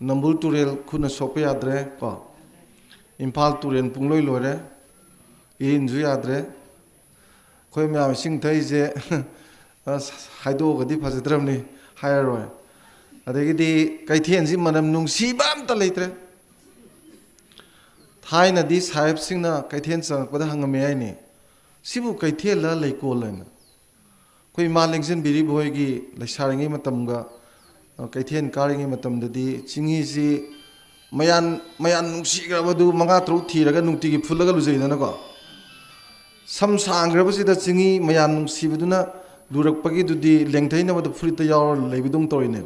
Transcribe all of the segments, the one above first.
Nambul turel kuna sope adre ko Impal turen pungloi lore in ju adre khoi myam sing thai je haido gadi phajadram ni hairoi adegidi kaithien ji manam nungsi bam ta leitre thaina di sahib singna kaithien sang pada hangame ai ni sibu kaithien la leikol na khoi malingsin biri bhoi gi laisaringi matamga kaithien karingi matamdadi chingi si mayan nungsi grabadu manga tru thiraga nungti gi phulaga lujaidana ko sam sangrabasida chingi mayan nungsi buduna durakpagi dudi lengthaina madu phurita yaw leibidung torine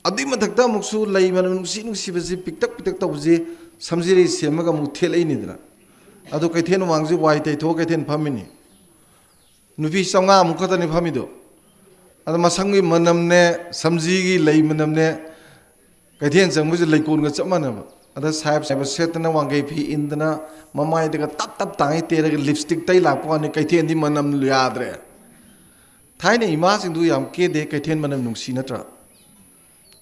adi mathakta muksu lei man nungsi basi piktak tawji samjiri semaga mu thelai ni dra adu kaithien wangji wai tai tho kaithien phamini nupi sanga mukhatani phamido ada masangi manamne samjigi lei manamne kaithien changbuji leikon ga chamana ada sahib setna wangai phi indana mamai daga tap tangai teraga lipstick tai lakpo ani kaithien di manam yadre thaina ima singdu yam ke de kaithien manam nungsi natra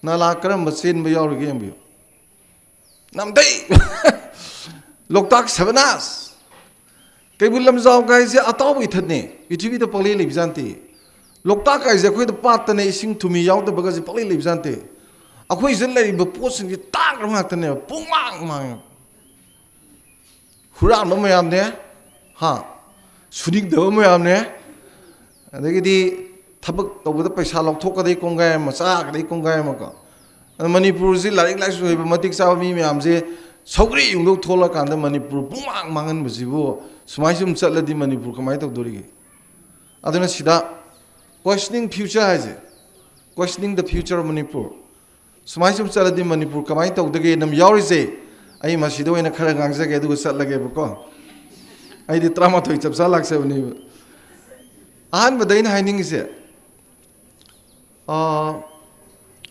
nala karam bachen ba yawrige ambi namdai loktak sabanas kaibulam jaw gai je ataw ithane pithibhi da pali lebjanti loktak gai je khoi da patane ising thumi yaw da baga je pali lebjanti akhoi je lai ba posing ji tang ngakane pungmang mang huram no mayam ne ha sudik da mayam ne adagidi thabak tawda paisa lokthok ka dei kongai macha ka dei kongai ma ka manipur ji larik lai su ba matik sa mi mayam je sogri yungdok thola kanda manipur pungmang mangan bujibu sumai sum chatladi manipur kamai tawdori aduna sida questioning future haje questioning the future of manipur sumai sum chatladi manipur kamai tawdage nam yawri je ai masido ina khara gangjage adu chatlage bako ai di trama thoi chapsa lakse bani an badain haining se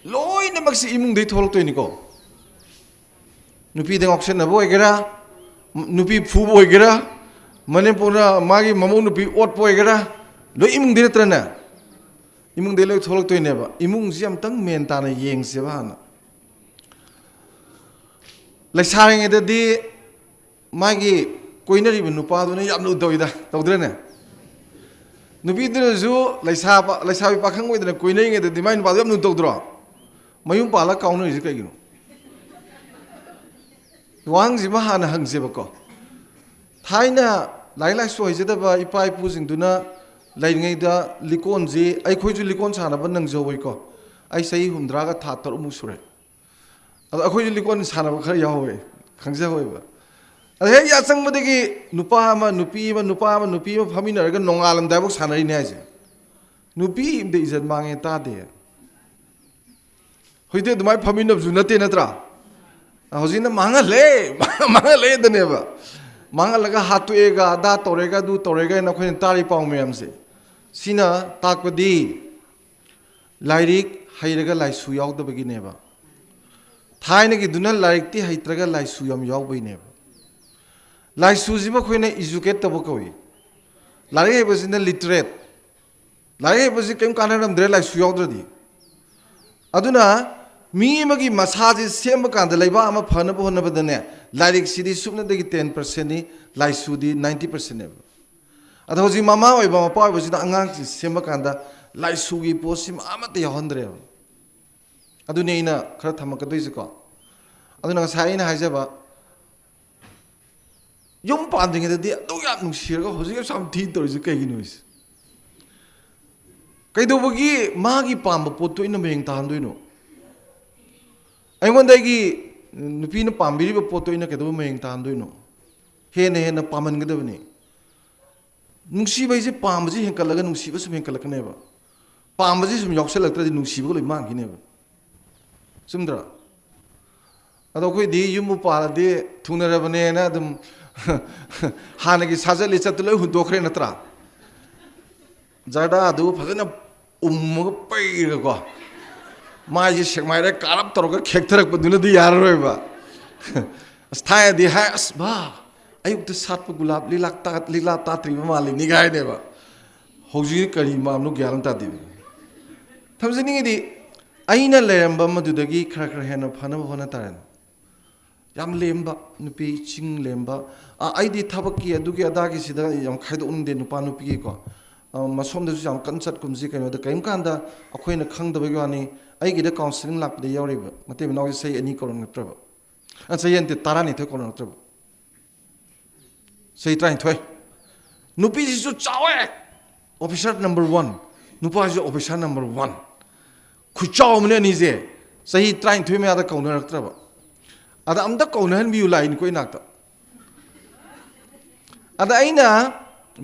loi na maksi imung dei tholok toini ko nupi deng auction na boy gera nupi phu boy gera manipura magi mamu nupi ot boy gera loi imung dei trana imung dei loi tholok toine ba imung siam tang men ta na yeng se ba na laisareng eda di magi koinari bu nupa du na yam nu doida tawdrena nupi dina zu laisabi pakhang oidana koinai eda di mai nupa yam nu tawdro mayum pala kaunu isi kaigino wang jima hana hangse bako thaina lai soi jedaba ipai pujing duna laingai da likon ji ai khoiju likon sana ba nang jowai ko ai sei humdra ga tha tor mu sure ado khoiju likon sana ba khar yawe khangse hoi ba ade he ya chang madagi nupa ma nupi ma phamina ga nongalam dai bok sanari ne aje nupi imde izat mange ta de hoide dumai phamina ju nate natra hojina mangale daneba mangalaga hatuega da torega du torega na khoin tari paw meyam se sina takpadi lairik hairaga laisu yawdabagi neba thaina gi duna lairik ti haitraga laisu yam yawbai neba laisu jiba khoina educate tabo koi lairik hebasina literate lairik hebasi kem kanaram dre laisu yawdradi aduna mi magi masaji semba kanda laiba ama phana bo na badane lairik sidi supna degi 10% ni laisu di 90% ne ada hoji mama oi ba pa ba sida angang si semba kanda laisu gi posim ama te yahondre adu ne ina khara thamaka doi ko adu na sai na haja ba yum panding de adu ya nu sir ga hoji sam thi tor ji kai gi nois kai do bagi magi pamba potto ina meng tan doi no aingondagi nupi na pambiri ba poto ina kedo meng tan doino hena paman gedabni nungsi bai je pamji henkalaga nungsi ba sum henkalakne ba pamji sum yokselaktra di nungsi ba loi mangine ba sumdra ado koi di yumu pala de thunarabane na dum hanagi sajali chatloi hundokre natra jada adu phajana umma pai ga ko mai sekmai karap toroga khektarak baduna di yar roiba asthaya di hai asba ayuk tu sat pa gulab lila ta tri mali ni gai ne ba hoji kari mam nu gyalam ta di thamjini di ꯑꯩꯅ ꯂꯩꯔꯝꯕ ꯃꯗꯨꯗꯒꯤ ꯈꯔ ꯈꯔ ꯍꯦꯟꯅ ꯐꯅꯕ ꯍꯣꯠꯅ ꯇꯥꯔꯦꯅ ꯌꯥꯝ ꯂꯦꯝꯕ ꯅꯨꯄꯤ ꯆꯤꯡ ꯂꯦꯝꯕ ꯑꯩꯗꯤ ꯊꯕꯛꯀꯤ ꯑꯗꯨꯒꯤ ꯑꯗꯥꯒꯤꯁꯤꯗ ꯌꯥꯝ ꯈꯥꯏꯗꯣꯛꯅꯤꯡꯗꯦ ꯅꯨꯄꯥ ꯅꯨꯄꯤꯒꯤꯀꯣ ꯃꯁꯣꯝꯗꯁꯨ ꯌꯥꯝ ꯀꯟꯅ ꯆꯠꯀꯨꯝꯁꯤ ꯀꯩꯅꯣꯗ ꯀꯔꯤꯝ ꯀꯥꯟꯗ ꯑꯩꯈꯣꯏꯅ ꯈꯪꯗꯕꯒꯤ ꯋꯥꯅꯤ ꯑꯩꯒꯤꯗ ꯀꯥꯎꯟꯁꯤꯂꯤꯡ ꯂꯥꯛꯄꯗ ꯌꯥꯎꯔꯤꯕ ꯃꯇꯩ ꯃꯅꯥꯎꯁꯦ ꯆꯍꯤ 2 ꯀꯧꯔꯛꯇ꯭ꯔꯕ ꯆꯍꯤ 12 ꯀꯧꯔꯛꯇ꯭ꯔꯕ ꯆꯍꯤ 19 ꯅꯨꯄꯤꯁꯤꯁꯨ ꯆꯥꯎꯋꯦ ꯑꯣꯐꯤꯁꯥꯔ ꯅꯝꯕꯔ 1 ꯅꯨꯄꯥꯁꯤꯁꯨ ꯑꯣꯐꯤꯁꯥꯔ ꯅꯝꯕꯔ 1 ꯈꯨꯆꯥꯎ ꯑꯃꯅꯦ ꯑꯅꯤꯁꯦ ꯆꯍꯤ 19 ꯃꯌꯥꯗ ꯀꯧꯅꯔꯛꯇ꯭ꯔꯕ ꯑꯗ ꯑꯝꯇ ꯀꯧꯅꯍꯟꯕꯤꯌꯨ ꯂꯥꯛꯏꯅꯤꯀꯣ ꯏꯅꯥꯛꯇ ꯑꯗ ꯑꯩꯅ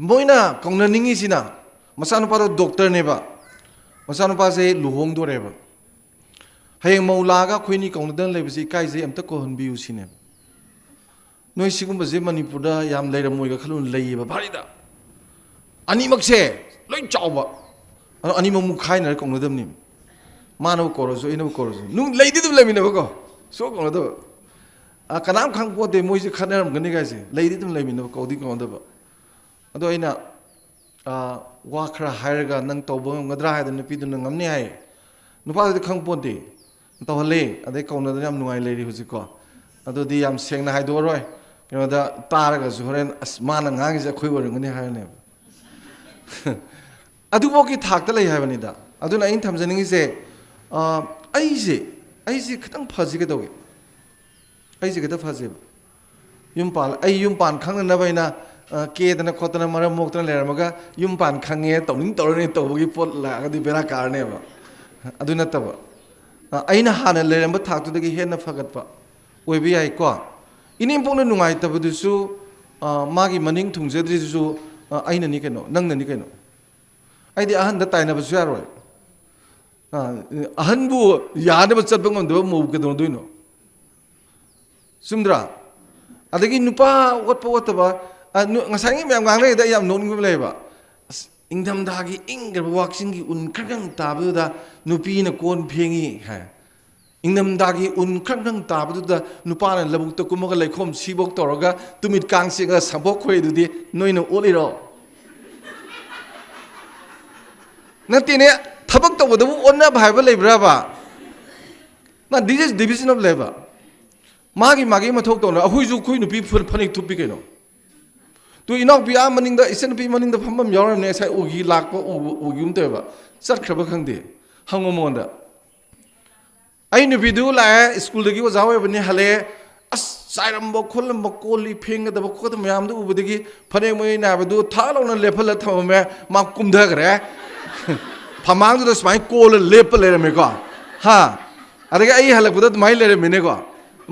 ꯃꯣꯏꯅ ꯀꯧꯅꯅꯤꯡꯉꯤꯁꯤꯅ ꯃꯆꯥꯅꯨꯄꯥꯗꯣ ꯗꯣꯛꯇꯔꯅꯦꯕ ꯃꯆꯥꯅꯨꯄꯥꯁꯦ ꯂꯨꯍꯣꯡꯗꯣꯔꯦꯕ ꯍꯌꯦꯡ ꯃꯧ ꯂꯥꯛꯑꯒ ꯑꯩꯈꯣꯏꯅꯤ ꯀꯧꯅꯗꯅ ꯂꯩꯕꯁꯤ ꯏꯀꯥꯏꯖꯩ ꯑꯝꯇ ꯀꯧꯍꯟꯕꯤꯌꯨ ꯁꯤꯅꯦꯕ ꯅꯣꯏ ꯁꯤꯒꯨꯝꯕꯁꯦ ꯃꯅꯤꯄꯨꯔꯗ ꯌꯥꯝ ꯂꯩꯔꯝꯃꯣꯏꯒ ꯈꯜꯂꯨꯅ ꯂꯩꯌꯦꯕ ꯚꯥꯔꯤꯗ ꯑꯅꯤꯃꯛꯁꯦ ꯂꯣꯏ ꯆꯥꯎꯕ ꯑꯗꯣ ꯑꯅꯤꯃꯛ ꯃꯨꯛꯈꯥꯏꯅꯔ ꯀꯧꯅꯗꯕꯅꯤ ꯃꯥꯅꯕꯨ ꯀꯧꯔꯁꯨ ꯑꯩꯅꯕꯨ ꯀꯧꯔꯁꯨ ꯂꯩꯗꯤ ꯑꯗꯨꯝ ꯂꯩꯃꯤꯟꯅꯕꯀꯣ ꯁꯨꯛ ꯀꯧꯅꯗꯕ ꯀꯅꯥꯝ ꯈꯪꯄꯣꯠꯇꯦ ꯃꯣꯏꯁꯦ ꯈꯠꯅꯔꯝꯒꯅꯤ ꯀꯥꯏꯁꯦ ꯂꯩꯗꯤ ꯑꯗꯨꯝ ꯂꯩꯃꯤꯟꯅꯕ ꯀꯧꯗꯤ ꯀꯧꯅꯗꯕ ꯑꯗꯣ ꯑꯩꯅ ꯋꯥ ꯈꯔ ꯍꯥꯏꯔꯒ ꯅꯪ ꯇꯧꯕ ꯉꯝꯒꯗ꯭ꯔꯥ ꯍꯥꯏꯗꯅ ꯅꯨꯄꯤꯗꯨꯅ ꯉꯝꯅꯤ ꯍꯥꯏ ꯅꯨꯄꯥꯗꯨꯗꯤ ꯈꯪꯄꯣꯠꯇꯦ ꯇꯧꯍꯜꯂꯦ ꯑꯗꯩ ꯀꯧꯅꯗꯅ ꯌꯥꯝ ꯅꯨꯡꯉꯥꯏ ꯂꯩꯔꯤ ꯍꯧꯖꯤꯛꯀꯣ ꯑꯗꯨꯗꯤ ꯌꯥꯝ ꯁꯦꯡꯅ ꯍꯥꯏꯗꯣꯛꯑꯔꯣꯏ ꯀꯩꯅꯣꯗ ꯇꯥꯔꯒꯁꯨ ꯍꯣꯔꯦꯟ ꯑꯁ ꯃꯥꯅ ꯉꯥꯡꯉꯤꯁꯦ ꯑꯩꯈꯣꯏ ꯑꯣꯏꯔꯝꯒꯅꯤ ꯍꯥꯏꯔꯅꯦꯕ ꯑꯗꯨꯐꯥꯎꯒꯤ ꯊꯥꯛꯇ ꯂꯩ ꯍꯥꯏꯕꯅꯤꯗ ꯑꯗꯨꯅ ꯑꯩꯅ ꯊꯝꯖꯅꯤꯡꯉꯤꯁꯦ ꯑꯩꯁꯦ ꯈꯤꯇꯪ ꯐꯖꯒꯗꯧꯒꯦ ꯑꯩꯁꯦ ꯈꯤꯇꯪ ꯐꯖꯦꯕ ꯑꯩ ꯌꯨꯝ ꯄꯥꯟ ꯈꯪꯅꯅꯕ ꯑꯩꯅ ꯀꯦꯗꯅ ꯈꯣꯠꯇꯅ ꯃꯔꯝ ꯃꯣꯛꯇꯅ ꯂꯩꯔꯝꯃꯒ ꯌꯨꯝ ꯄꯥꯟ ꯈꯪꯉꯦ ꯇꯧꯔꯅꯤ ꯇꯧꯕꯒꯤ ꯄꯣꯠ ꯂꯥꯛꯑꯒꯗꯤ ꯕꯦꯔꯥ ꯀꯥꯔꯅꯦꯕ ꯑꯗꯨ ꯅꯠꯇꯕ ꯑꯩꯅ ꯍꯥꯟꯅ ꯂꯩꯔꯝꯕ ꯊꯥꯛꯇꯨꯗꯒꯤ ꯍꯦꯟꯅ ꯐꯒꯠꯄ ꯑꯣꯏꯕ ꯌꯥꯏꯀꯣ ꯏꯅꯦꯝꯄꯣꯛꯅ ꯅꯨꯡꯉꯥꯏꯇꯕꯗꯨꯁꯨ ꯃꯥꯒꯤ ꯃꯅꯤꯡ ꯊꯨꯡꯖꯗ꯭ꯔꯤꯗꯨꯁꯨ ꯑꯩꯅꯅꯤ ꯀꯩꯅꯣ ꯅꯪꯅꯅꯤ ꯀꯩꯅꯣ ꯑꯩꯗꯤ ꯑꯍꯟꯗ ꯇꯥꯏꯅꯕꯁꯨ ꯌꯥꯔꯣꯏ ꯑꯍꯟꯕꯨ ꯌꯥꯅꯕ ꯆꯠꯄ ꯉꯝꯗꯕ ꯃꯧ ꯀꯩꯗꯧꯅꯗꯣꯏꯅꯣ ꯆꯨꯝꯗ꯭ꯔꯥ ꯑꯗꯒꯤ ꯅꯨꯄꯥ ꯑꯣꯠꯄ ꯑꯣꯠꯇꯕ ꯉꯁꯥꯏꯒꯤ ꯃꯌꯥꯝ ꯉꯥꯡꯅꯩꯗ ꯑꯩ ꯌꯥꯝ ꯅꯣꯛꯅꯤꯡꯕ ꯂꯩꯌꯦꯕ ꯑꯁ ꯏꯪꯊꯝꯊꯥꯒꯤ ꯏꯪꯈ꯭ꯔꯕ ꯋꯥꯛꯆꯤꯡꯒꯤ ꯎꯟ ꯈꯔ ꯇꯥꯕꯗꯨꯗ ꯅꯨꯄꯤꯅ ꯀꯣꯟ ꯐꯦꯡꯉꯤ ꯍꯥꯏ ꯏꯪꯊꯝꯊꯥꯒꯤ ꯎꯟ ꯈꯔ ꯇꯥꯕꯗꯨꯗ ꯅꯨꯄꯥꯅ ꯂꯧꯕꯨꯛꯇ ꯀꯨꯝꯃꯒ ꯂꯩꯈꯣꯝ ꯁꯤꯕꯣꯛ ꯇꯧꯔꯒ ꯇꯨꯃꯤꯠ ꯀꯥꯡ ꯆꯤꯡꯉꯒ ꯁꯝꯕꯣꯛ ꯈꯣꯏꯗꯨꯗꯤ ꯅꯣꯏꯅ ꯑꯣꯠꯂꯤꯔꯣ ꯅꯠꯇꯦꯅꯦ ꯊꯕꯛ ꯇꯧꯕꯗꯕꯨ ꯑꯣꯟꯅꯕ ꯍꯥꯏꯕ ꯂꯩꯕ꯭ꯔꯕ this is division of labour ꯃꯥꯒꯤ ꯃꯊꯧ ꯇꯧꯅ ꯑꯩꯈꯣꯏ ꯅꯨꯄꯤ ꯐꯅꯦꯛ ꯊꯨꯞꯄꯤ ꯀꯩꯅꯣ ꯇꯨ ꯏꯅꯥꯎꯄꯤ ꯃꯅꯤꯡꯗ ꯏꯆꯟꯅꯨꯄꯤ ꯃꯅꯤꯡꯗ ꯐꯝꯐꯝ ꯌꯥꯎꯔꯝꯅꯦ ꯉꯁꯥꯏ ꯎꯒꯤꯒꯨꯝ ꯇꯧꯋꯦꯕ ꯆꯠꯈ꯭ꯔꯕ ꯈꯪꯗꯦ ꯍꯪꯉꯣ ꯃꯉꯣꯟꯗ ꯑꯩ ꯅꯨꯄꯤꯗꯨ ꯂꯥꯛꯑꯦ ꯁ꯭ꯀꯨꯜꯗꯒꯤ ꯑꯣꯖꯥ ꯑꯣꯏꯕꯅꯤ ꯍꯜꯂꯛꯑꯦ ꯑꯁ ꯆꯥꯏꯔꯝꯕ ꯈꯣꯠꯂꯝꯕ ꯀꯣꯜꯂꯤ ꯐꯦꯡꯒꯗꯕ ꯈꯣꯠꯇꯕ ꯃꯌꯥꯝꯗꯨ ꯎꯕꯗꯒꯤ ꯐꯅꯦꯛ ꯃꯌꯦꯛ ꯅꯥꯏꯕꯗꯨ ꯊꯥ ꯂꯥꯎꯅ ꯂꯦꯞꯍꯜꯂ ꯊꯝꯃꯝꯃꯦ ꯃꯥ ꯀꯨꯝꯊꯈ꯭ꯔꯦ ꯐꯃꯥꯡꯗꯨꯗ ꯁꯨꯃꯥꯏꯅ ꯀꯣꯜꯂ ꯂꯦꯞꯄ ꯂꯩꯔꯝꯃꯦꯀꯣ ꯑꯗꯒꯤ ꯑꯩ ꯍꯜꯂꯛꯄꯗ ꯑꯗꯨꯃꯥꯏꯅ ꯂꯩꯔꯝꯃꯤꯅꯦꯀꯣ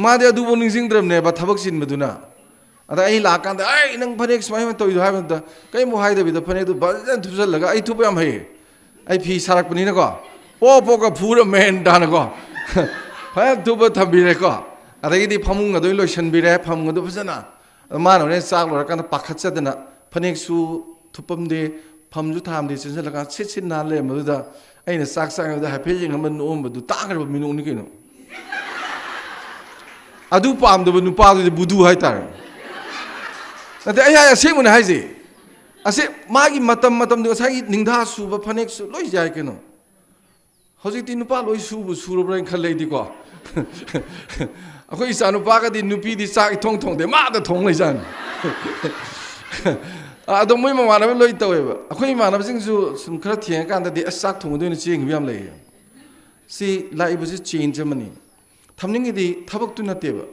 ꯃꯥꯗꯤ ꯑꯗꯨꯕꯨ ꯅꯤꯡꯁꯤꯡꯗ꯭ꯔꯕꯅꯦꯕ ꯊꯕꯛ ꯆꯤꯟꯕꯗꯨꯅ ꯑꯗ ꯑꯩ ꯂꯥꯛꯀꯥꯟꯗ ꯑꯩ ꯅꯪ ꯐꯅꯦꯛ ꯁꯨꯃꯥꯏꯅ ꯇꯧꯔꯤꯗꯣ ꯍꯥꯏꯕ ꯃꯇꯝꯗ ꯀꯔꯤꯝꯨꯛ ꯍꯥꯏꯗꯕꯤꯗ ꯐꯅꯦꯛꯇꯨ ꯐꯖꯅ ꯊꯨꯞꯆꯜꯂꯒ ꯑꯩ ꯊꯨꯞꯄ ꯌꯥꯝ ꯍꯩꯌꯦ ꯑꯩ ꯐꯤ ꯁꯥꯔꯛꯄꯅꯤꯅꯀꯣ ꯄꯣꯛꯀ ꯐꯨꯔꯝꯃꯦ ꯇꯥꯅꯀꯣ ꯐꯖꯅ ꯊꯨꯞꯄ ꯊꯝꯕꯤꯔꯦꯀꯣ ꯑꯗꯒꯤꯗꯤ ꯐꯃꯨꯡ ꯑꯗꯨ ꯂꯣꯏꯁꯤꯟꯕꯤꯔꯦ ꯐꯃꯨꯡ ꯑꯗꯨ ꯐꯖꯅ ꯃꯥꯅ ꯍꯣꯔꯦꯟ ꯆꯥꯛ ꯂꯣꯏꯔꯀꯥꯟꯗ ꯄꯥꯈꯠꯆꯗꯅ ꯐꯅꯦꯛꯁꯨ ꯊꯨꯞꯄꯝꯗꯦ ꯐꯝꯁꯨ ꯊꯥꯝꯗꯦ ꯆꯦꯟꯁꯤꯜꯂꯀꯥꯟꯗ ꯁꯤꯠ ꯅꯥꯟꯅ ꯂꯩꯔꯝꯕꯗꯨꯗ ꯑꯩꯅ ꯆꯥꯛ ꯆꯥꯉꯩꯗ ꯍꯥꯏꯐꯦꯠ ꯌꯦꯡꯉꯝꯕ ꯅꯣꯛꯑꯝꯕꯗꯨ ꯇꯥꯈ꯭ꯔꯕ ꯃꯤꯅꯣꯛꯅꯤ ꯀꯩꯅꯣ ꯑꯗꯨ ꯄꯥꯝꯗꯕ ꯅꯨꯄꯥꯗꯨꯗꯤ ꯕꯨꯗꯨ ꯍꯥꯏꯇꯥꯔꯦ ꯅꯠꯇꯦ ꯑꯩ ꯑꯁꯦꯡꯕꯅꯦ ꯍꯥꯏꯁꯦ ꯃꯥꯒꯤ ꯃꯇꯝꯗꯨ ꯉꯁꯥꯏꯒꯤ ꯅꯤꯡꯊꯥ ꯁꯨꯕ ꯐꯅꯦꯛꯁꯨ ꯂꯣꯏ ꯌꯥꯏ ꯀꯩꯅꯣ ꯍꯧꯖꯤꯛꯇꯤ ꯅꯨꯄꯥ ꯂꯣꯏ ꯁꯨꯔꯕ꯭ꯔꯥ ꯍꯥꯏꯅ ꯈꯜꯂꯦꯗꯤꯀꯣ ꯑꯩꯈꯣꯏ ꯏꯆꯥ ꯅꯨꯄꯥꯒꯗꯤ ꯅꯨꯄꯤꯗꯤ ꯆꯥꯛ ꯏꯊꯣꯡ ꯊꯣꯡꯗꯦ ꯃꯥꯗ ꯊꯣꯡ ꯂꯩꯖꯥꯅꯤ ꯑꯗꯣ ꯃꯣꯏ ꯃꯃꯥꯟꯅꯕ ꯂꯣꯏ ꯇꯧꯋꯦꯕ ꯑꯩꯈꯣꯏ ꯏꯃꯥꯟꯅꯕꯁꯤꯡꯁꯨ ꯁꯨꯝ ꯈꯔ ꯊꯦꯡꯉꯀꯥꯟꯗꯗꯤ ꯑꯁ ꯆꯥꯛ ꯊꯣꯡꯒꯗꯣꯏꯅ ꯆꯦꯡꯈꯤꯕ ꯌꯥꯝ ꯂꯩꯌꯦ ꯁꯤ ꯂꯥꯛꯏꯕꯁꯤ ꯆꯦꯟꯖ ꯑꯃꯅꯤ ꯊꯝꯅꯤꯡꯉꯤꯗꯤ ꯊꯕꯛꯇꯨ ꯅꯠꯇꯦꯕ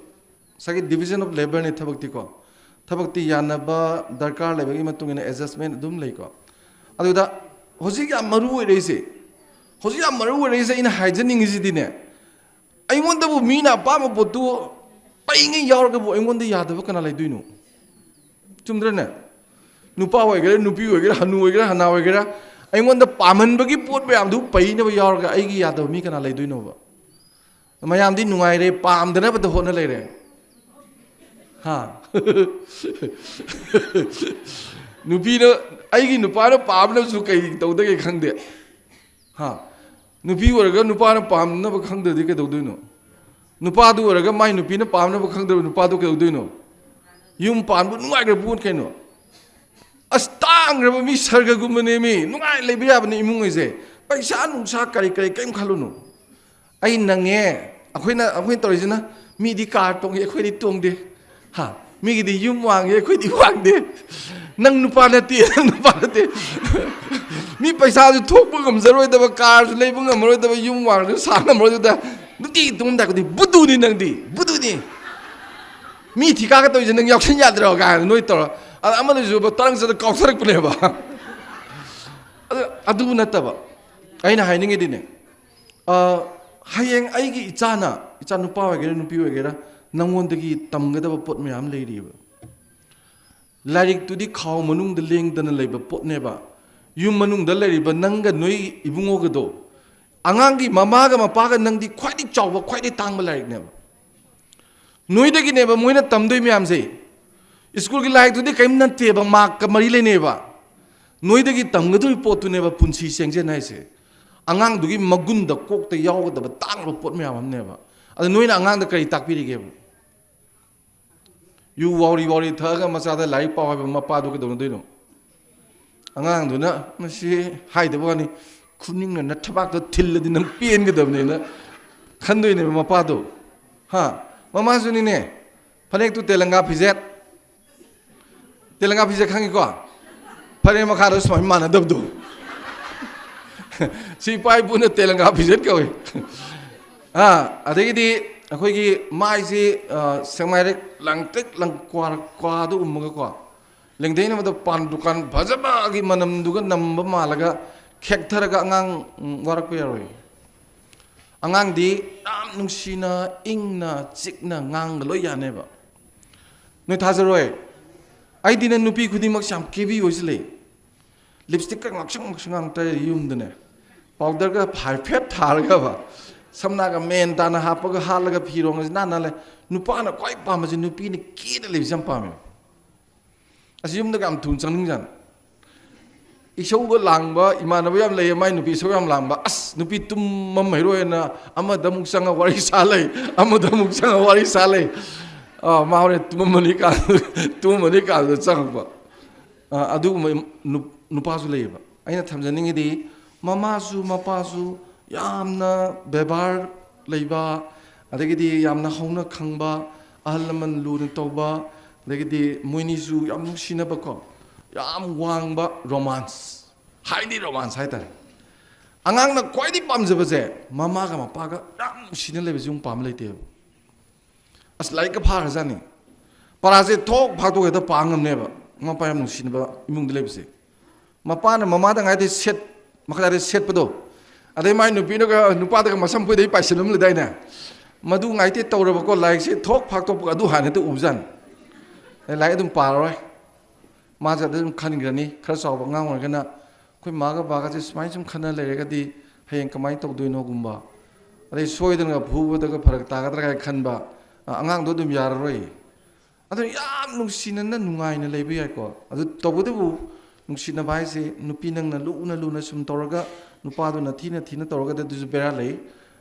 ꯉꯁꯥꯏꯒꯤ ꯗꯤꯚꯤꯖꯟ ꯑꯣꯐ ꯂꯦꯕꯔꯅꯤ ꯊꯕꯛꯇꯤꯀꯣ ꯊꯕꯛꯇꯤ ꯌꯥꯅꯕ ꯗꯔꯀꯥꯔ ꯂꯩꯕꯒꯤ ꯃꯇꯨꯡ ꯏꯟꯅ ꯑꯦꯗꯖꯁꯃꯦꯟ ꯑꯗꯨꯝ ꯂꯩꯀꯣ ꯑꯗꯨꯗ ꯍꯧꯖꯤꯛ ꯌꯥꯝ ꯃꯔꯨ ꯑꯣꯏꯔꯛꯏꯁꯦ ꯑꯩꯅ ꯍꯥꯏꯖꯅꯤꯡꯉꯤꯁꯤꯗꯤꯅꯦ ꯑꯩꯉꯣꯟꯗꯕꯨ ꯃꯤꯅ ꯑꯄꯥꯝꯕ ꯄꯣꯠꯇꯨ ꯄꯩꯉꯩ ꯌꯥꯎꯔꯒꯕꯨ ꯑꯩꯉꯣꯟꯗ ꯌꯥꯗꯕ ꯀꯅꯥ ꯂꯩꯗꯣꯏꯅꯣ ꯆꯨꯝꯗ꯭ꯔꯅꯦ ꯅꯨꯄꯥ ꯑꯣꯏꯒꯦꯔꯥ ꯅꯨꯄꯤ ꯑꯣꯏꯒꯦꯔꯥ ꯍꯅꯨ ꯑꯣꯏꯒꯦꯔꯥ ꯍꯅꯥ ꯑꯣꯏꯒꯦꯔꯥ ꯑꯩꯉꯣꯟꯗ ꯄꯥꯝꯍꯟꯕꯒꯤ ꯄꯣꯠ ꯃꯌꯥꯝꯗꯨ ꯄꯩꯅꯕ ꯌꯥꯎꯔꯒ ꯑꯩꯒꯤ ꯌꯥꯗꯕ ꯃꯤ ꯀꯅꯥ ꯂꯩꯗꯣꯏꯅꯣꯕ ꯃꯌꯥꯝꯗꯤ ꯅꯨꯡꯉꯥꯏꯔꯦ ꯄꯥꯝꯗꯅꯕꯗ ꯍꯣꯠꯅ ꯂꯩꯔꯦ ꯅꯨꯄꯤꯅ ꯑꯩꯒꯤ ꯅꯨꯄꯥꯅ ꯄꯥꯝꯅꯕꯁꯨ ꯀꯩ ꯇꯧꯗꯒꯦ ꯈꯪꯗꯦ ꯅꯨꯄꯤ ꯑꯣꯏꯔꯒ ꯅꯨꯄꯥꯅ ꯄꯥꯝꯅꯕ ꯈꯪꯗ꯭ꯔꯗꯤ ꯀꯩꯗꯧꯗꯣꯏꯅꯣ ꯅꯨꯄꯥꯗꯨ ꯑꯣꯏꯔꯒ ꯃꯥꯏ ꯅꯨꯄꯤꯅ ꯄꯥꯝꯅꯕ ꯈꯪꯗ꯭ꯔꯕ ꯅꯨꯄꯥꯗꯨ ꯀꯩꯗꯧꯗꯣꯏꯅꯣ ꯌꯨꯝ ꯄꯥꯟꯕ ꯅꯨꯡꯉꯥꯏꯈ꯭ꯔꯕ ꯄꯣꯠ ꯀꯩꯅꯣ ꯑꯁ ꯇꯥꯡꯈ꯭ꯔꯕ ꯃꯤ ꯁꯔꯒꯒꯨꯝꯕꯅꯦ ꯃꯤ ꯅꯨꯡꯉꯥꯏ ꯂꯩꯕ ꯌꯥꯕꯅꯦ ꯏꯃꯨꯡ ꯍꯥꯏꯁꯦ ꯄꯩꯁꯥ ꯅꯨꯡꯁꯥ ꯀꯔꯤ ꯀꯔꯤꯝ ꯈꯜꯂꯨꯅꯨ ai nange akhoi torisina mi di car tong ye akhoi di tong de ha mi gi di yum wang ye akhoi di wang de nang nupa na ti mi paisa ju thok bu ngam zaroi da car ju lei bu ngam roi da yum wang ju sa ngam roi da nu ti tum da ko di budu ni nang di budu ni mi thi ka ka torisina nang yak sin ya dro ga noi tor ama lu ju ba tarang sa ka sarak pune ba adu na ta ba ai na hai ning di ne hayeng aigi icha nupa wagera nupi wagera nangondagi tamgadaba pot mayam leiriba larik tudi khaw manung da lengdana leiba pot neba yum manung da leiriba nanga noi ibungo gado angangi mamaga mapaga nangdi khwaidi chawba khwaidi tangba larik neba noi dagi neba moina tamdoi mayam se school gi larik tudi kaim nan teba mak ka mari le neba noi dagi tamgadoi pot tu neba punsi sengje nai se angang dugi magun da kok ta yaw da ba tang ro pot mayam neba adu noina angang da kai takpiri ge yu wari thaga masa da lai pa ba ma pa du ke don doino angang du na masi hai da ba ni khuning na thabak da thil di nang pien ge dam ne na khan doi ne ma pa do ha mama su ni ne phanek tu telanga phizet khangi ko phare ma kha do smai ma na dab do si pai puna telanga phizet ka we adagi di akhoi gi mai si semai rek langtek lang kwa du umga ko lengdei na da pan dukan bhajaba gi manam duga namba malaga khek tharaga angang warak pe roi angang di nam nungsina ingna chikna ngang loi ya ne ba noi thazaroi ai dina nupi khudi mak sam kebi hoisle lipstick ka ngakshang ta yum dane powder ka perfect thar ga ba samna ga men ta na hapa ga hal ga phirong na na le nupa na koi pa ma ji nupi ni ki na le jam pa me asiyum da gam thun chang ning jan isau ga lang ba imana ba yam le mai nupi so yam lang ba as nupi tum mam mai ro na ama da muk sang wari sa le ama da muk sang wari sa le ma hore tum mani ka da chang ba adu nupa su le ba aina thamjaning di mamasu mapasu yamna bebar leiba adagidi yamna hauna khangba ahlaman luna tawba adagidi moinisu yam nusina bako yam wangba romance highly romance haitare angang na kwaidi pamjaba je mama ga mapa ga yam nusina lebe jung pam leite as like ka phar jani paraje thok phado ga da pangam neba mapa yam nusina ba imung de lebe se mapa na mama da ngai de set makala set pado adai mai nupi no ga nupa da masam pui dei paisilum le dai na madu ngai te tawra ba ko like se thok phak to adu han te ubjan lai dum pa roi ma ja dum khan grani khar saw ba ngang wa gana koi ma ga ba ga se smai sum khana le ga di hayeng kamai to doi no gumba adai soi da ga bhu da ga pharak ta ga tra khan ba angang do dum yar roi adu yam nungsina na nungai na le bi ai ko adu to bu de bu nungsina bai se nupi nang na lu na sum toraga nupa do na thina toraga da du bera lei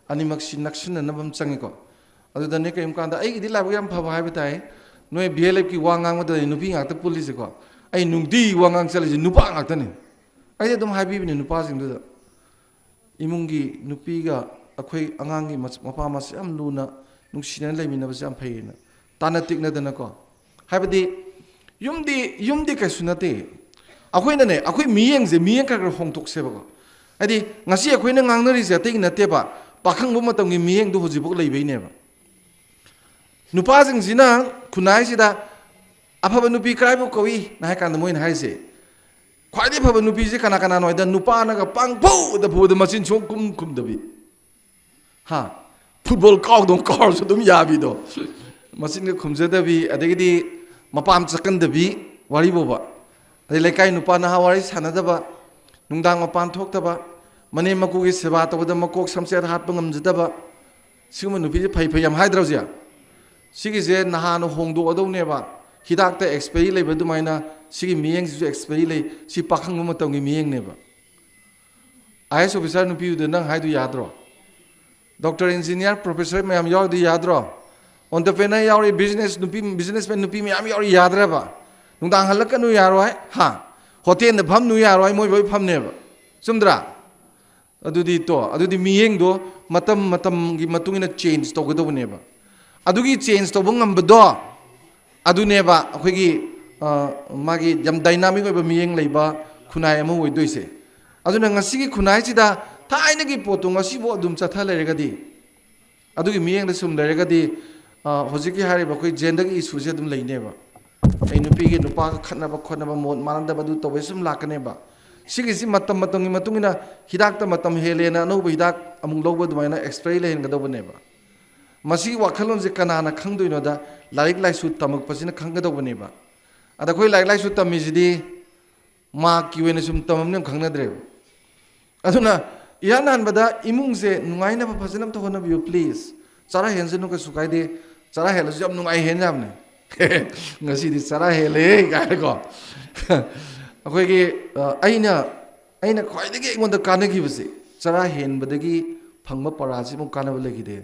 animak sin naksin na bam changi ko adu da ne kaim kan da ai di la yam pha ba hai tai noi blf ki wangang ma da nupi ngak ta police ko ai nungdi wangang chali nupa ngak ta ni ai dum hai bi ni nupa sing da imungi nupi ga akhoi angangi mapa ma sam luna nungsina lei min na ba sam phai na tana tik na da na ko hai ba di yumdi ka sunate akhoi na ne akhoi miyeng je miyeng ka hong tok se ba ko adi ngasi akhoi na ngangnari se te na te ba pakhang bu matam gi miyeng du hoji bok lei bei ne ba nupa jing jina khunai sida aphaba nupi krai bu kowi na ha kan moi na hai se khwai de phaba nupi je kana noi da nupa na ga pang phu da phu da machin chong kum da bi ha football kaw dong kaw so dum ya bi do machin ga khumje da bi adegi di mapam chakan da bi wari bo ba adai lekai nupa na ha wari sana da ba nungdang mapan thok ta ba mane maku gi seba ta da makok samset hat pangam jita ba sigma nupi je phai yam haidra ja sigi je naha no hongdo ado ne ba hidak ta expiry le bedu maina sigi miyeng ju expiry le si pakhang ma tong gi miyeng ne ba IS officer nupi u de nang haidu yadro doctor engineer professor me am yaw di yadro entrepreneur yaw businessman nupi me am yaw yadra ba nungdang halak nu yaroi ha hotel na pham nu yaroi moi boi pham ne ba sumdra ꯑꯗꯨꯗꯤ ꯃꯤꯌꯦꯡꯗꯣ ꯃꯇꯝꯒꯤ ꯃꯇꯨꯡ ꯏꯟꯅ change ꯇꯧꯒꯗꯧꯕꯅꯦꯕ ꯑꯗꯨꯒꯤ change ꯇꯧꯕ ꯉꯝꯕꯗꯣ ꯑꯗꯨꯅꯦꯕ ꯑꯩꯈꯣꯏꯒꯤ ꯃꯥꯒꯤ ꯌꯥꯝ ꯗꯥꯏꯅꯥꯃꯤꯛ ꯑꯣꯏꯕ ꯃꯤꯠꯌꯦꯡ ꯂꯩꯕ ꯈꯨꯟꯅꯥꯏ ꯑꯃ ꯑꯣꯏꯗꯣꯏꯁꯦ ꯑꯗꯨꯅ ꯉꯁꯤꯒꯤ ꯈꯨꯟꯅꯥꯏꯁꯤꯗ ꯊꯥꯏꯅꯒꯤ ꯄꯣꯠꯇꯣ ꯉꯁꯤꯐꯥꯎ ꯑꯗꯨꯝ ꯆꯠꯊ ꯂꯩꯔꯒꯗꯤ ꯑꯗꯨꯒꯤ ꯃꯤꯠꯌꯦꯡꯗ ꯁꯨꯝ ꯂꯩꯔꯒꯗꯤ ꯍꯧꯖꯤꯛꯀꯤ ꯍꯥꯏꯔꯤꯕ ꯑꯩꯈꯣꯏ ꯖꯦꯟꯗꯔꯒꯤ ꯏꯁꯨꯁꯦ ꯑꯗꯨꯝ ꯂꯩꯅꯦꯕ ꯑꯩ ꯅꯨꯄꯤꯒꯤ ꯅꯨꯄꯥꯒ ꯈꯠꯅꯕ ꯈꯣꯠꯅꯕ ꯃꯣꯠ ꯃꯥꯟꯅꯗꯕ ꯑꯗꯨ ꯇꯧꯕ ꯁꯨꯝ ꯂꯥꯛꯀꯅꯦꯕ ꯁꯤꯒꯤꯁꯤ ꯃꯇꯝꯒꯤ ꯃꯇꯨꯡ ꯏꯟꯅ ꯍꯤꯗꯥꯛꯇ ꯃꯇꯝ ꯍꯦꯜꯂꯦꯅ ꯑꯅꯧꯕ ꯍꯤꯗꯥꯛ ꯑꯃꯨꯛ ꯂꯧꯕ ꯑꯗꯨꯃꯥꯏꯅ ꯑꯦꯛꯁꯄ꯭ꯔꯤ ꯂꯩꯍꯟꯒꯗꯧꯕꯅꯦꯕ ꯃꯁꯤꯒꯤ ꯋꯥꯈꯜꯂꯣꯟꯁꯦ ꯀꯅꯥꯅ ꯈꯪꯗꯣꯏꯅꯣꯗ ꯂꯥꯏꯔꯤꯛ ꯂꯥꯏꯁꯨ ꯇꯝꯃꯛꯄꯁꯤꯅ ꯈꯪꯒꯗꯧꯕꯅꯦꯕ ꯑꯗ ꯑꯩꯈꯣই ꯂꯥꯏꯔꯤꯛ ꯂꯥꯏꯁꯨ ꯇꯝꯃꯤꯁꯤꯗꯤ ꯃꯥꯛꯀꯤ ꯑꯣꯏꯅ ꯁꯨꯝ ꯇꯝꯃꯝꯅꯤꯅ ꯈꯪꯅꯗ꯭ꯔꯦꯕ ꯑꯗꯨꯅ ꯏꯍꯥꯟ ꯍꯥꯟꯕꯗ ꯏꯃꯨꯡꯁꯦ ꯅꯨꯡꯉꯥꯏꯅꯕ ꯐꯖꯅ ꯑꯝꯇ ꯍꯣꯠꯅꯕꯤꯌꯨ ꯄ꯭ꯂꯤꯖ ꯆꯔꯥ ꯍꯦꯟꯁꯅꯨ ꯀꯩꯁꯨ ꯀꯥꯏꯗꯦ ꯆꯔꯥ ꯍꯦꯜꯂꯁꯨ ꯌꯥꯝ ꯅꯨꯡꯉꯥꯏ ꯍꯦꯟ ꯌꯥꯕꯅꯦ ꯉꯁꯤꯗꯤ ꯆꯔꯥ ꯍꯦꯜꯂꯦ ꯀꯥꯏꯅꯀꯣ ꯑꯩꯈꯣꯏꯒꯤ ꯑꯩꯅ ꯈ꯭ꯋꯥꯏꯗꯒꯤ ꯑꯩꯉꯣꯟꯗ ꯀꯥꯟꯅꯈꯤꯕꯁꯦ ꯆꯔꯥ ꯍꯦꯟꯕꯗꯒꯤ ꯐꯪꯕ ꯄꯔꯥꯁꯤꯃꯨꯛ ꯀꯥꯟꯅꯕ ꯂꯩꯈꯤꯗꯦ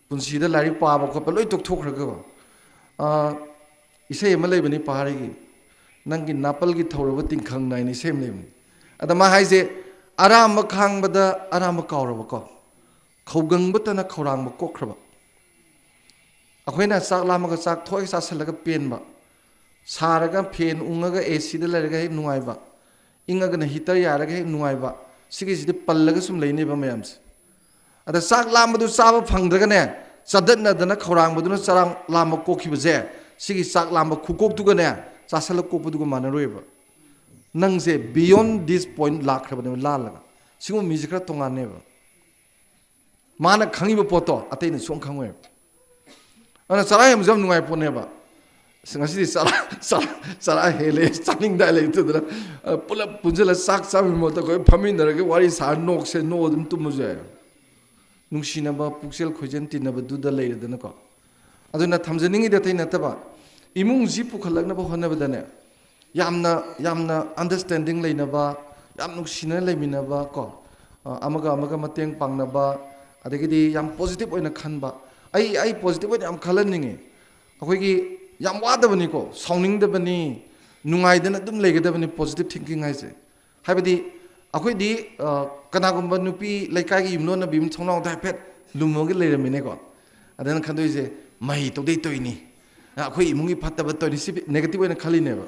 ꯄꯨꯟꯁꯤꯗ ꯂꯥꯏꯔꯤꯛ ꯄꯥꯕ ꯈꯣꯠꯄ ꯂꯣꯏ ꯇꯣꯛꯊꯣꯛꯈ꯭ꯔꯒꯕ ꯏꯁꯩ ꯑꯃ ꯂꯩꯕꯅꯤ ꯄꯍꯥꯔꯤꯒꯤ ꯅꯪꯒꯤ ꯅꯥꯄꯜꯒꯤ ꯊꯧꯔꯕ ꯇꯤꯡꯈꯪ ꯅꯥꯏꯅ ꯏꯁꯩ ꯑꯃ ꯂꯩꯕꯅꯤ ꯑꯗ ꯃꯥ ꯍꯥꯏꯁꯦ ꯑꯔꯥꯝꯕ ꯈꯥꯡꯕꯗ ꯑꯔꯥꯝꯕ ꯀꯥꯎꯔꯕꯀꯣ ꯈꯧꯒꯪꯕꯇꯅ ꯈꯧꯔꯥꯡꯕ ꯀꯣꯛꯈ꯭ꯔꯕ ꯑꯩꯈꯣꯏꯅ ꯆꯥꯛ ꯂꯥꯝꯃꯒ ꯆꯥꯛ ꯊꯣꯛꯑ ꯆꯥꯁꯤꯜꯂꯒ ꯄꯦꯟꯕ ꯁꯥꯔꯒ ꯐꯦꯟ ꯎꯪꯉꯒ ꯑꯦꯁꯤꯗ ꯂꯩꯔꯒ ꯍꯦꯛ ꯅꯨꯡꯉꯥꯏꯕ ꯏꯪꯉꯒꯅ ꯍꯤꯇꯔ ꯌꯥꯔꯒ ꯍꯦꯛ ꯅꯨꯡꯉꯥꯏꯕ ꯁꯤꯒꯤꯁꯤꯗꯤ ꯄꯜꯂꯒ ꯁꯨꯝ ꯂꯩꯅꯦꯕ ꯃꯌꯥꯝꯁꯦ ꯑꯗ ꯆꯥꯛ ꯂꯥꯝꯕꯗꯨ ꯆꯥꯕ ꯐꯪꯗ꯭ꯔꯒꯅꯦ ꯆꯗꯠꯅꯗꯅ ꯈꯧꯔꯥꯡꯕꯗꯨꯅ ꯆꯔꯥ ꯂꯥꯝꯕ ꯀꯣꯛꯈꯤꯕꯁꯦ ꯁꯤꯒꯤ ꯆꯥꯛ ꯂꯥꯝꯕ ꯈꯨꯀꯣꯛꯇꯨꯒꯅꯦ ꯆꯥꯁꯜꯂꯒ ꯀꯣꯛꯄꯗꯨꯒ ꯃꯥꯟꯅꯔꯣꯏꯕ ꯅꯪꯁꯦ ꯕꯤꯌꯣꯟ ꯗꯤꯁ ꯄꯣꯏꯟ ꯂꯥꯛꯈ꯭ꯔꯕꯅꯦꯕ ꯂꯥꯜꯂꯒ ꯁꯤꯒꯨꯝꯕ ꯃꯤꯁꯦ ꯈꯔ ꯇꯣꯉꯥꯟꯅꯦꯕ ꯃꯥꯅ ꯈꯪꯉꯤꯕ ꯄꯣꯠꯇꯣ ꯑꯇꯩꯅ ꯁꯨꯡ ꯈꯪꯉꯣꯏꯕ ꯑꯗꯨꯅ ꯆꯔꯥ ꯍꯦꯟꯕꯁꯦ ꯌꯥꯝ ꯅꯨꯡꯉꯥꯏꯕ ꯄꯣꯠꯅꯦꯕ ꯉꯁꯤꯗꯤ ꯆꯔꯥ ꯍꯦꯜꯂꯦ ꯆꯥꯅꯤꯡꯗꯥꯏ ꯂꯩꯇꯗꯅ ꯄꯨꯂꯞ ꯄꯨꯟꯁꯤꯜꯂ ꯆꯥꯛ ꯆꯥꯕꯒꯤ ꯃꯍꯨꯠꯇ ꯑꯩꯈꯣꯏ ꯐꯝꯃꯤꯟꯅꯔꯒ ꯋꯥꯔꯤ ꯁꯥꯔ ꯅꯣꯛꯁꯦ ꯅꯣꯛ ꯑꯗꯨꯝ ꯇꯨꯝꯃꯁꯨ ꯌꯥꯏ ꯅꯨꯡꯁꯤꯅꯕ ꯄꯨꯛꯆꯦꯜ ꯈꯣꯏꯖꯦꯜ ꯇꯤꯟꯅꯕꯗꯨꯗ ꯂꯩꯔꯗꯅꯀꯣ ꯑꯗꯨꯅ ꯊꯝꯖꯅꯤꯡꯉꯤꯗꯤ ꯑꯇꯩ ꯅꯠꯇꯕ ꯏꯃꯨꯡꯁꯤ ꯄꯨꯈꯠꯂꯛꯅꯕ ꯍꯣꯠꯅꯕꯗꯅꯦ ꯌꯥꯝꯅ ꯑꯟꯗꯔꯁꯇꯦꯟꯗꯤꯡ ꯂꯩꯅꯕ ꯌꯥꯝ ꯅꯨꯡꯁꯤꯅ ꯂꯩꯃꯤꯟꯅꯕ ꯀꯣ ꯑꯃꯒ ꯃꯇꯦꯡ ꯄꯥꯡꯅꯕ ꯑꯗꯒꯤꯗꯤ ꯌꯥꯝ ꯄꯣꯖꯤꯇꯤꯕ ꯑꯣꯏꯅ ꯈꯟꯕ ꯑꯩ ꯄꯣꯖꯤꯇꯤꯕ ꯑꯣꯏꯅ ꯌꯥꯝ ꯈꯜꯍꯟꯅꯤꯡꯉꯤ ꯑꯩꯈꯣꯏꯒꯤ ꯌꯥꯝ ꯋꯥꯗꯕꯅꯤꯀꯣ ꯁꯥꯎꯅꯤꯡꯗꯕꯅꯤ ꯅꯨꯡꯉꯥꯏꯗꯅ ꯑꯗꯨꯝ ꯂꯩꯒꯗꯕꯅꯤ ꯄꯣꯖꯤꯇꯤꯕ ꯊꯤꯡꯀꯤꯡ ꯍꯥꯏꯁꯦ ꯍꯥꯏꯕꯗꯤ ꯑꯩꯈꯣꯏꯗꯤ ꯀꯅꯥꯒꯨꯝꯕ ꯅꯨꯄꯤ ꯂꯩꯀꯥꯏꯒꯤ ꯌꯨꯝꯂꯣꯟꯅꯕꯤ ꯑꯃ ꯊꯣꯡꯅꯥꯎꯗ ꯍꯥꯏꯐꯦꯠ ꯂꯨꯝꯃꯒ ꯂꯩꯔꯝꯃꯤꯅꯦꯀꯣ ꯑꯗꯨꯅ ꯈꯟꯗꯣꯏꯁꯦ ꯃꯍꯩ ꯇꯧꯗꯩ ꯇꯧꯏꯅꯤ ꯑꯩꯈꯣꯏ ꯏꯃꯨꯡꯒꯤ ꯐꯠꯇꯕ ꯇꯧꯔꯤ ꯁꯤ ꯅꯦꯒꯦꯇꯤꯕ ꯑꯣꯏꯅ ꯈꯜꯂꯤꯅꯦꯕ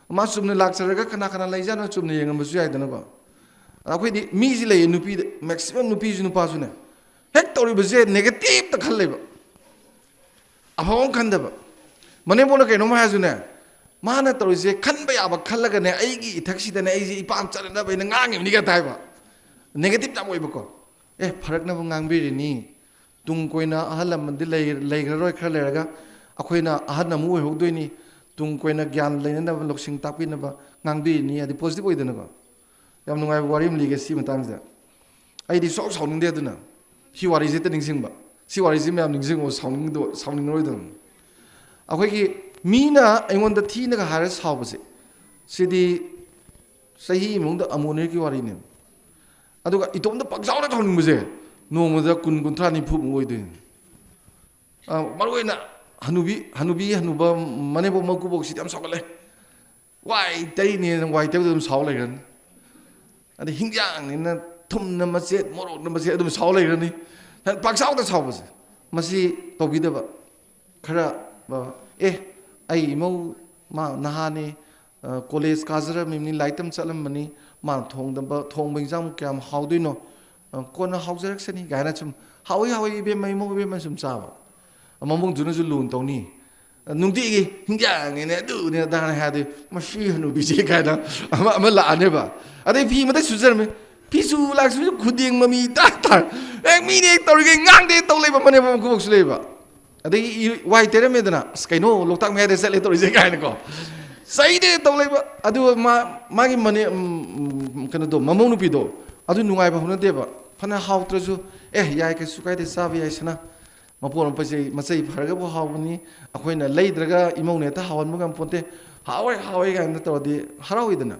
ꯃꯥ ꯆꯨꯝꯅ ꯂꯥꯛꯆꯔꯒ ꯀꯅꯥ ꯂꯩꯖꯥꯠꯅꯣ ꯆꯨꯝꯅ ꯌꯦꯡꯉꯝꯕꯁꯨ ꯌꯥꯏꯗꯅꯀꯣ ꯑꯩꯈꯣꯏꯗꯤ ꯃꯤꯁꯤ ꯂꯩꯌꯦ ꯅꯨꯄꯤꯗ ꯃꯦꯛꯁꯤꯃꯝ ꯅꯨꯄꯤꯁꯨ ꯅꯨꯄꯥꯁꯨꯅꯦ ꯍꯦꯛ ꯇꯧꯔꯤꯕꯁꯦ ꯅꯦꯒꯦꯇꯤꯞꯇ ꯈꯜꯂꯦꯕ ꯑꯐꯕ ꯑꯃ ꯈꯟꯗꯕ ꯃꯅꯦꯝꯄꯣꯛꯅ ꯀꯩꯅꯣꯝ ꯍꯥꯏꯔꯁꯨꯅꯦ ꯃꯥꯅ ꯇꯧꯔꯤꯁꯦ ꯈꯟꯕ ꯌꯥꯕ ꯈꯜꯂꯒꯅꯦ ꯑꯩꯒꯤ ꯏꯊꯛꯁꯤꯗꯅꯦ ꯑꯩꯁꯦ ꯏꯄꯥꯝ ꯆꯠꯅꯅꯕ ꯑꯩꯅ ꯉꯥꯡꯉꯤꯕꯅꯤ ꯀꯇ ꯍꯥꯏꯕ ꯅꯦꯒꯦꯇꯤꯞ ꯌꯥꯝ ꯑꯣꯏꯕꯀꯣ ꯐꯔꯛꯅꯕ ꯉꯥꯡꯕꯤꯔꯤꯅꯤ ꯇꯨꯡ ꯀꯣꯏꯅ ꯑꯍꯜ ꯂꯃꯟꯗꯤ ꯂꯩꯈ꯭ꯔꯔꯣꯏ ꯈꯔ ꯂꯩꯔꯒ ꯑꯩꯈꯣꯏꯅ ꯑꯍꯟ ꯑꯃ ꯑꯣꯏꯍꯧꯗꯣꯏꯅꯤ ꯇꯨꯡ ꯀꯣꯏꯅ ꯒ꯭ꯌꯥꯟ ꯂꯩꯅꯅꯕ ꯂꯧꯁꯤꯡ ꯇꯥꯛꯄꯤꯅꯕ ꯉꯥꯡꯕꯤꯔꯤꯅꯤ ꯍꯥꯏꯗꯤ ꯄꯣꯖꯤꯇꯤꯕ ꯑꯣꯏꯗꯅꯀꯣ ꯌꯥꯝ ꯅꯨꯡꯉꯥꯏꯕ ꯋꯥꯔꯤ ꯑꯃ ꯂꯤꯒꯦ ꯁꯤ ꯃꯇꯥꯡꯁꯤꯗ ꯑꯩꯗꯤ ꯁꯥꯎꯅꯤꯡꯗꯦ ꯑꯗꯨꯅ ꯁꯤ ꯋꯥꯔꯤꯁꯦ ꯍꯦꯛꯇ ꯅꯤꯡꯁꯤꯡꯕ ꯁꯤ ꯋꯥꯔꯤꯁꯤ ꯃꯌꯥꯝ ꯅꯤꯡꯁꯤꯡꯉꯣ ꯁꯥꯎꯅꯤꯡꯉꯔꯣꯏꯗꯕꯅꯤ ꯑꯩꯈꯣꯏꯒꯤ ꯃꯤꯅ ꯑꯩꯉꯣꯟꯗ ꯊꯤꯅꯒ ꯍꯥꯏꯔꯒ ꯁꯥꯎꯕꯁꯦ ꯁꯤꯗꯤ ꯆꯍꯤ ꯏꯃꯨꯡꯗ ꯑꯃꯣꯅꯤꯒꯤ ꯋꯥꯔꯤꯅꯦ ꯑꯗꯨꯒ ꯏꯇꯣꯝꯗ ꯄꯪꯁꯥꯎꯗ ꯁꯥꯎꯅꯤꯡꯕꯁꯦ ꯅꯣꯡꯃꯗ 20, 30, 40 ꯃꯨꯛ ꯑꯣꯏꯗꯣꯏꯅꯤ ꯃꯔꯨ ꯑꯣꯏꯅ ꯍꯅꯨꯕ ꯃꯅꯦꯝꯄꯣꯛ ꯃꯀꯨꯕꯣꯛꯁꯤꯗꯤ ꯌꯥꯝ ꯁꯥꯎꯒꯠꯂꯦ ꯋꯥꯏ ꯇꯩꯅꯦꯅ ꯋꯥꯏ ꯇꯩꯕꯗ ꯑꯗꯨꯝ ꯁꯥꯎ ꯂꯩꯈ꯭ꯔꯅꯤ ꯑꯗꯩ ꯍꯤꯡꯖꯥꯡꯅꯤꯅ ꯊꯨꯝꯅ ꯃꯆꯦꯠ ꯃꯣꯔꯣꯛꯅ ꯃꯆꯦꯠ ꯑꯗꯨꯝ ꯁꯥꯎ ꯂꯩꯈ꯭ꯔꯅꯤ ꯄꯥꯛꯁꯥꯎꯗ ꯁꯥꯎꯕꯁꯦ ꯃꯁꯤ ꯇꯧꯕꯤꯗꯕ ꯈꯔ ꯑꯩ ꯏꯃꯧ ꯃꯥ ꯅꯍꯥꯅꯤ ꯀꯣꯂꯦꯖ ꯀꯥꯖꯔꯝꯃꯤꯕꯅꯤ ꯂꯥꯏꯔꯤꯛ ꯇꯝ ꯆꯠꯂꯝꯕꯅꯤ ꯃꯥꯅ ꯊꯣꯡꯕ ꯏꯟꯖꯥꯡ ꯀꯌꯥꯝ ꯍꯥꯎꯗꯣꯏꯅꯣ ꯀꯣꯟꯅ ꯍꯥꯎꯖꯔꯛꯁꯅꯤ ꯀꯥꯏꯅ ꯁꯨꯝ ꯍꯥꯎꯏ ꯏꯕꯦꯝꯃ ꯏꯃꯧ ꯏꯕꯦꯝꯃ ꯁꯨꯝ ꯆꯥꯕ ꯃꯃꯨꯡꯗꯨꯅꯁꯨ ꯂꯨꯅ ꯇꯧꯅꯤ ꯅꯨꯡꯇꯤꯒꯤ ꯍꯤꯡꯖꯥꯡꯅꯦꯅꯦ ꯑꯗꯨꯅꯦ ꯑꯗꯥꯅ ꯍꯥꯏꯔꯗꯤ ꯃꯁꯤ ꯍꯅꯨꯕꯤꯁꯦ ꯀꯥꯏꯅ ꯑꯃ ꯂꯥꯛꯑꯅꯦꯕ ꯑꯗꯩ ꯐꯤ ꯑꯃꯗ ꯁꯨꯖꯔꯝꯃꯤ ꯐꯤꯁꯨ ꯂꯥꯛꯁꯨ ꯈꯨꯗꯦꯡ ꯃꯃꯤ ꯇꯥꯔ ꯃꯤꯅ ꯍꯦꯛ ꯇꯧꯔꯤꯒꯩ ꯉꯥꯡꯗꯦ ꯇꯧ ꯂꯩꯕ ꯃꯅꯦꯝꯄꯣꯛ ꯃꯀꯨꯕꯣꯛꯁꯨ ꯂꯩꯕ ꯑꯗꯒꯤ ꯋꯥꯏ ꯇꯩꯔꯝꯃꯦꯗꯅ ꯀꯩꯅꯣ ꯂꯣꯛꯇꯥꯛ ꯃꯌꯥꯏꯗ ꯆꯠꯂꯦ ꯇꯧꯔꯤꯁꯦ ꯀꯥꯏꯅꯀꯣ ꯆꯩꯗꯦ ꯇꯧ ꯂꯩꯕ ꯑꯗꯨꯒ ꯃꯥꯒꯤ ꯀꯩꯅꯣꯗꯣ ꯃꯃꯧ ꯅꯨꯄꯤꯗꯣ ꯑꯗꯨ ꯅꯨꯡꯉꯥꯏꯕ ꯍꯧꯅꯗꯦꯕ ꯐꯅ ꯍꯥꯎꯇ꯭ꯔꯁꯨ ꯌꯥꯏ ꯀꯩꯁꯨ ꯀꯥꯏꯗꯦ ꯆꯥꯕ ꯌꯥꯏꯁꯅ ꯃꯄꯣꯠ ꯃꯆꯩ ꯐꯔꯒꯕꯨ ꯍꯥꯎꯕꯅꯤ ꯑꯩꯈꯣꯏꯅ ꯂꯩꯗ꯭ꯔꯒ ꯏꯃꯧꯅ ꯍꯦꯛꯇ ꯍꯥꯎꯍꯟꯕ ꯉꯝꯄꯣꯟꯇꯦ ꯍꯥꯎꯋꯦ ꯀꯥꯏꯅ ꯇꯧꯔꯗꯤ ꯍꯔꯥꯎꯏꯗꯅ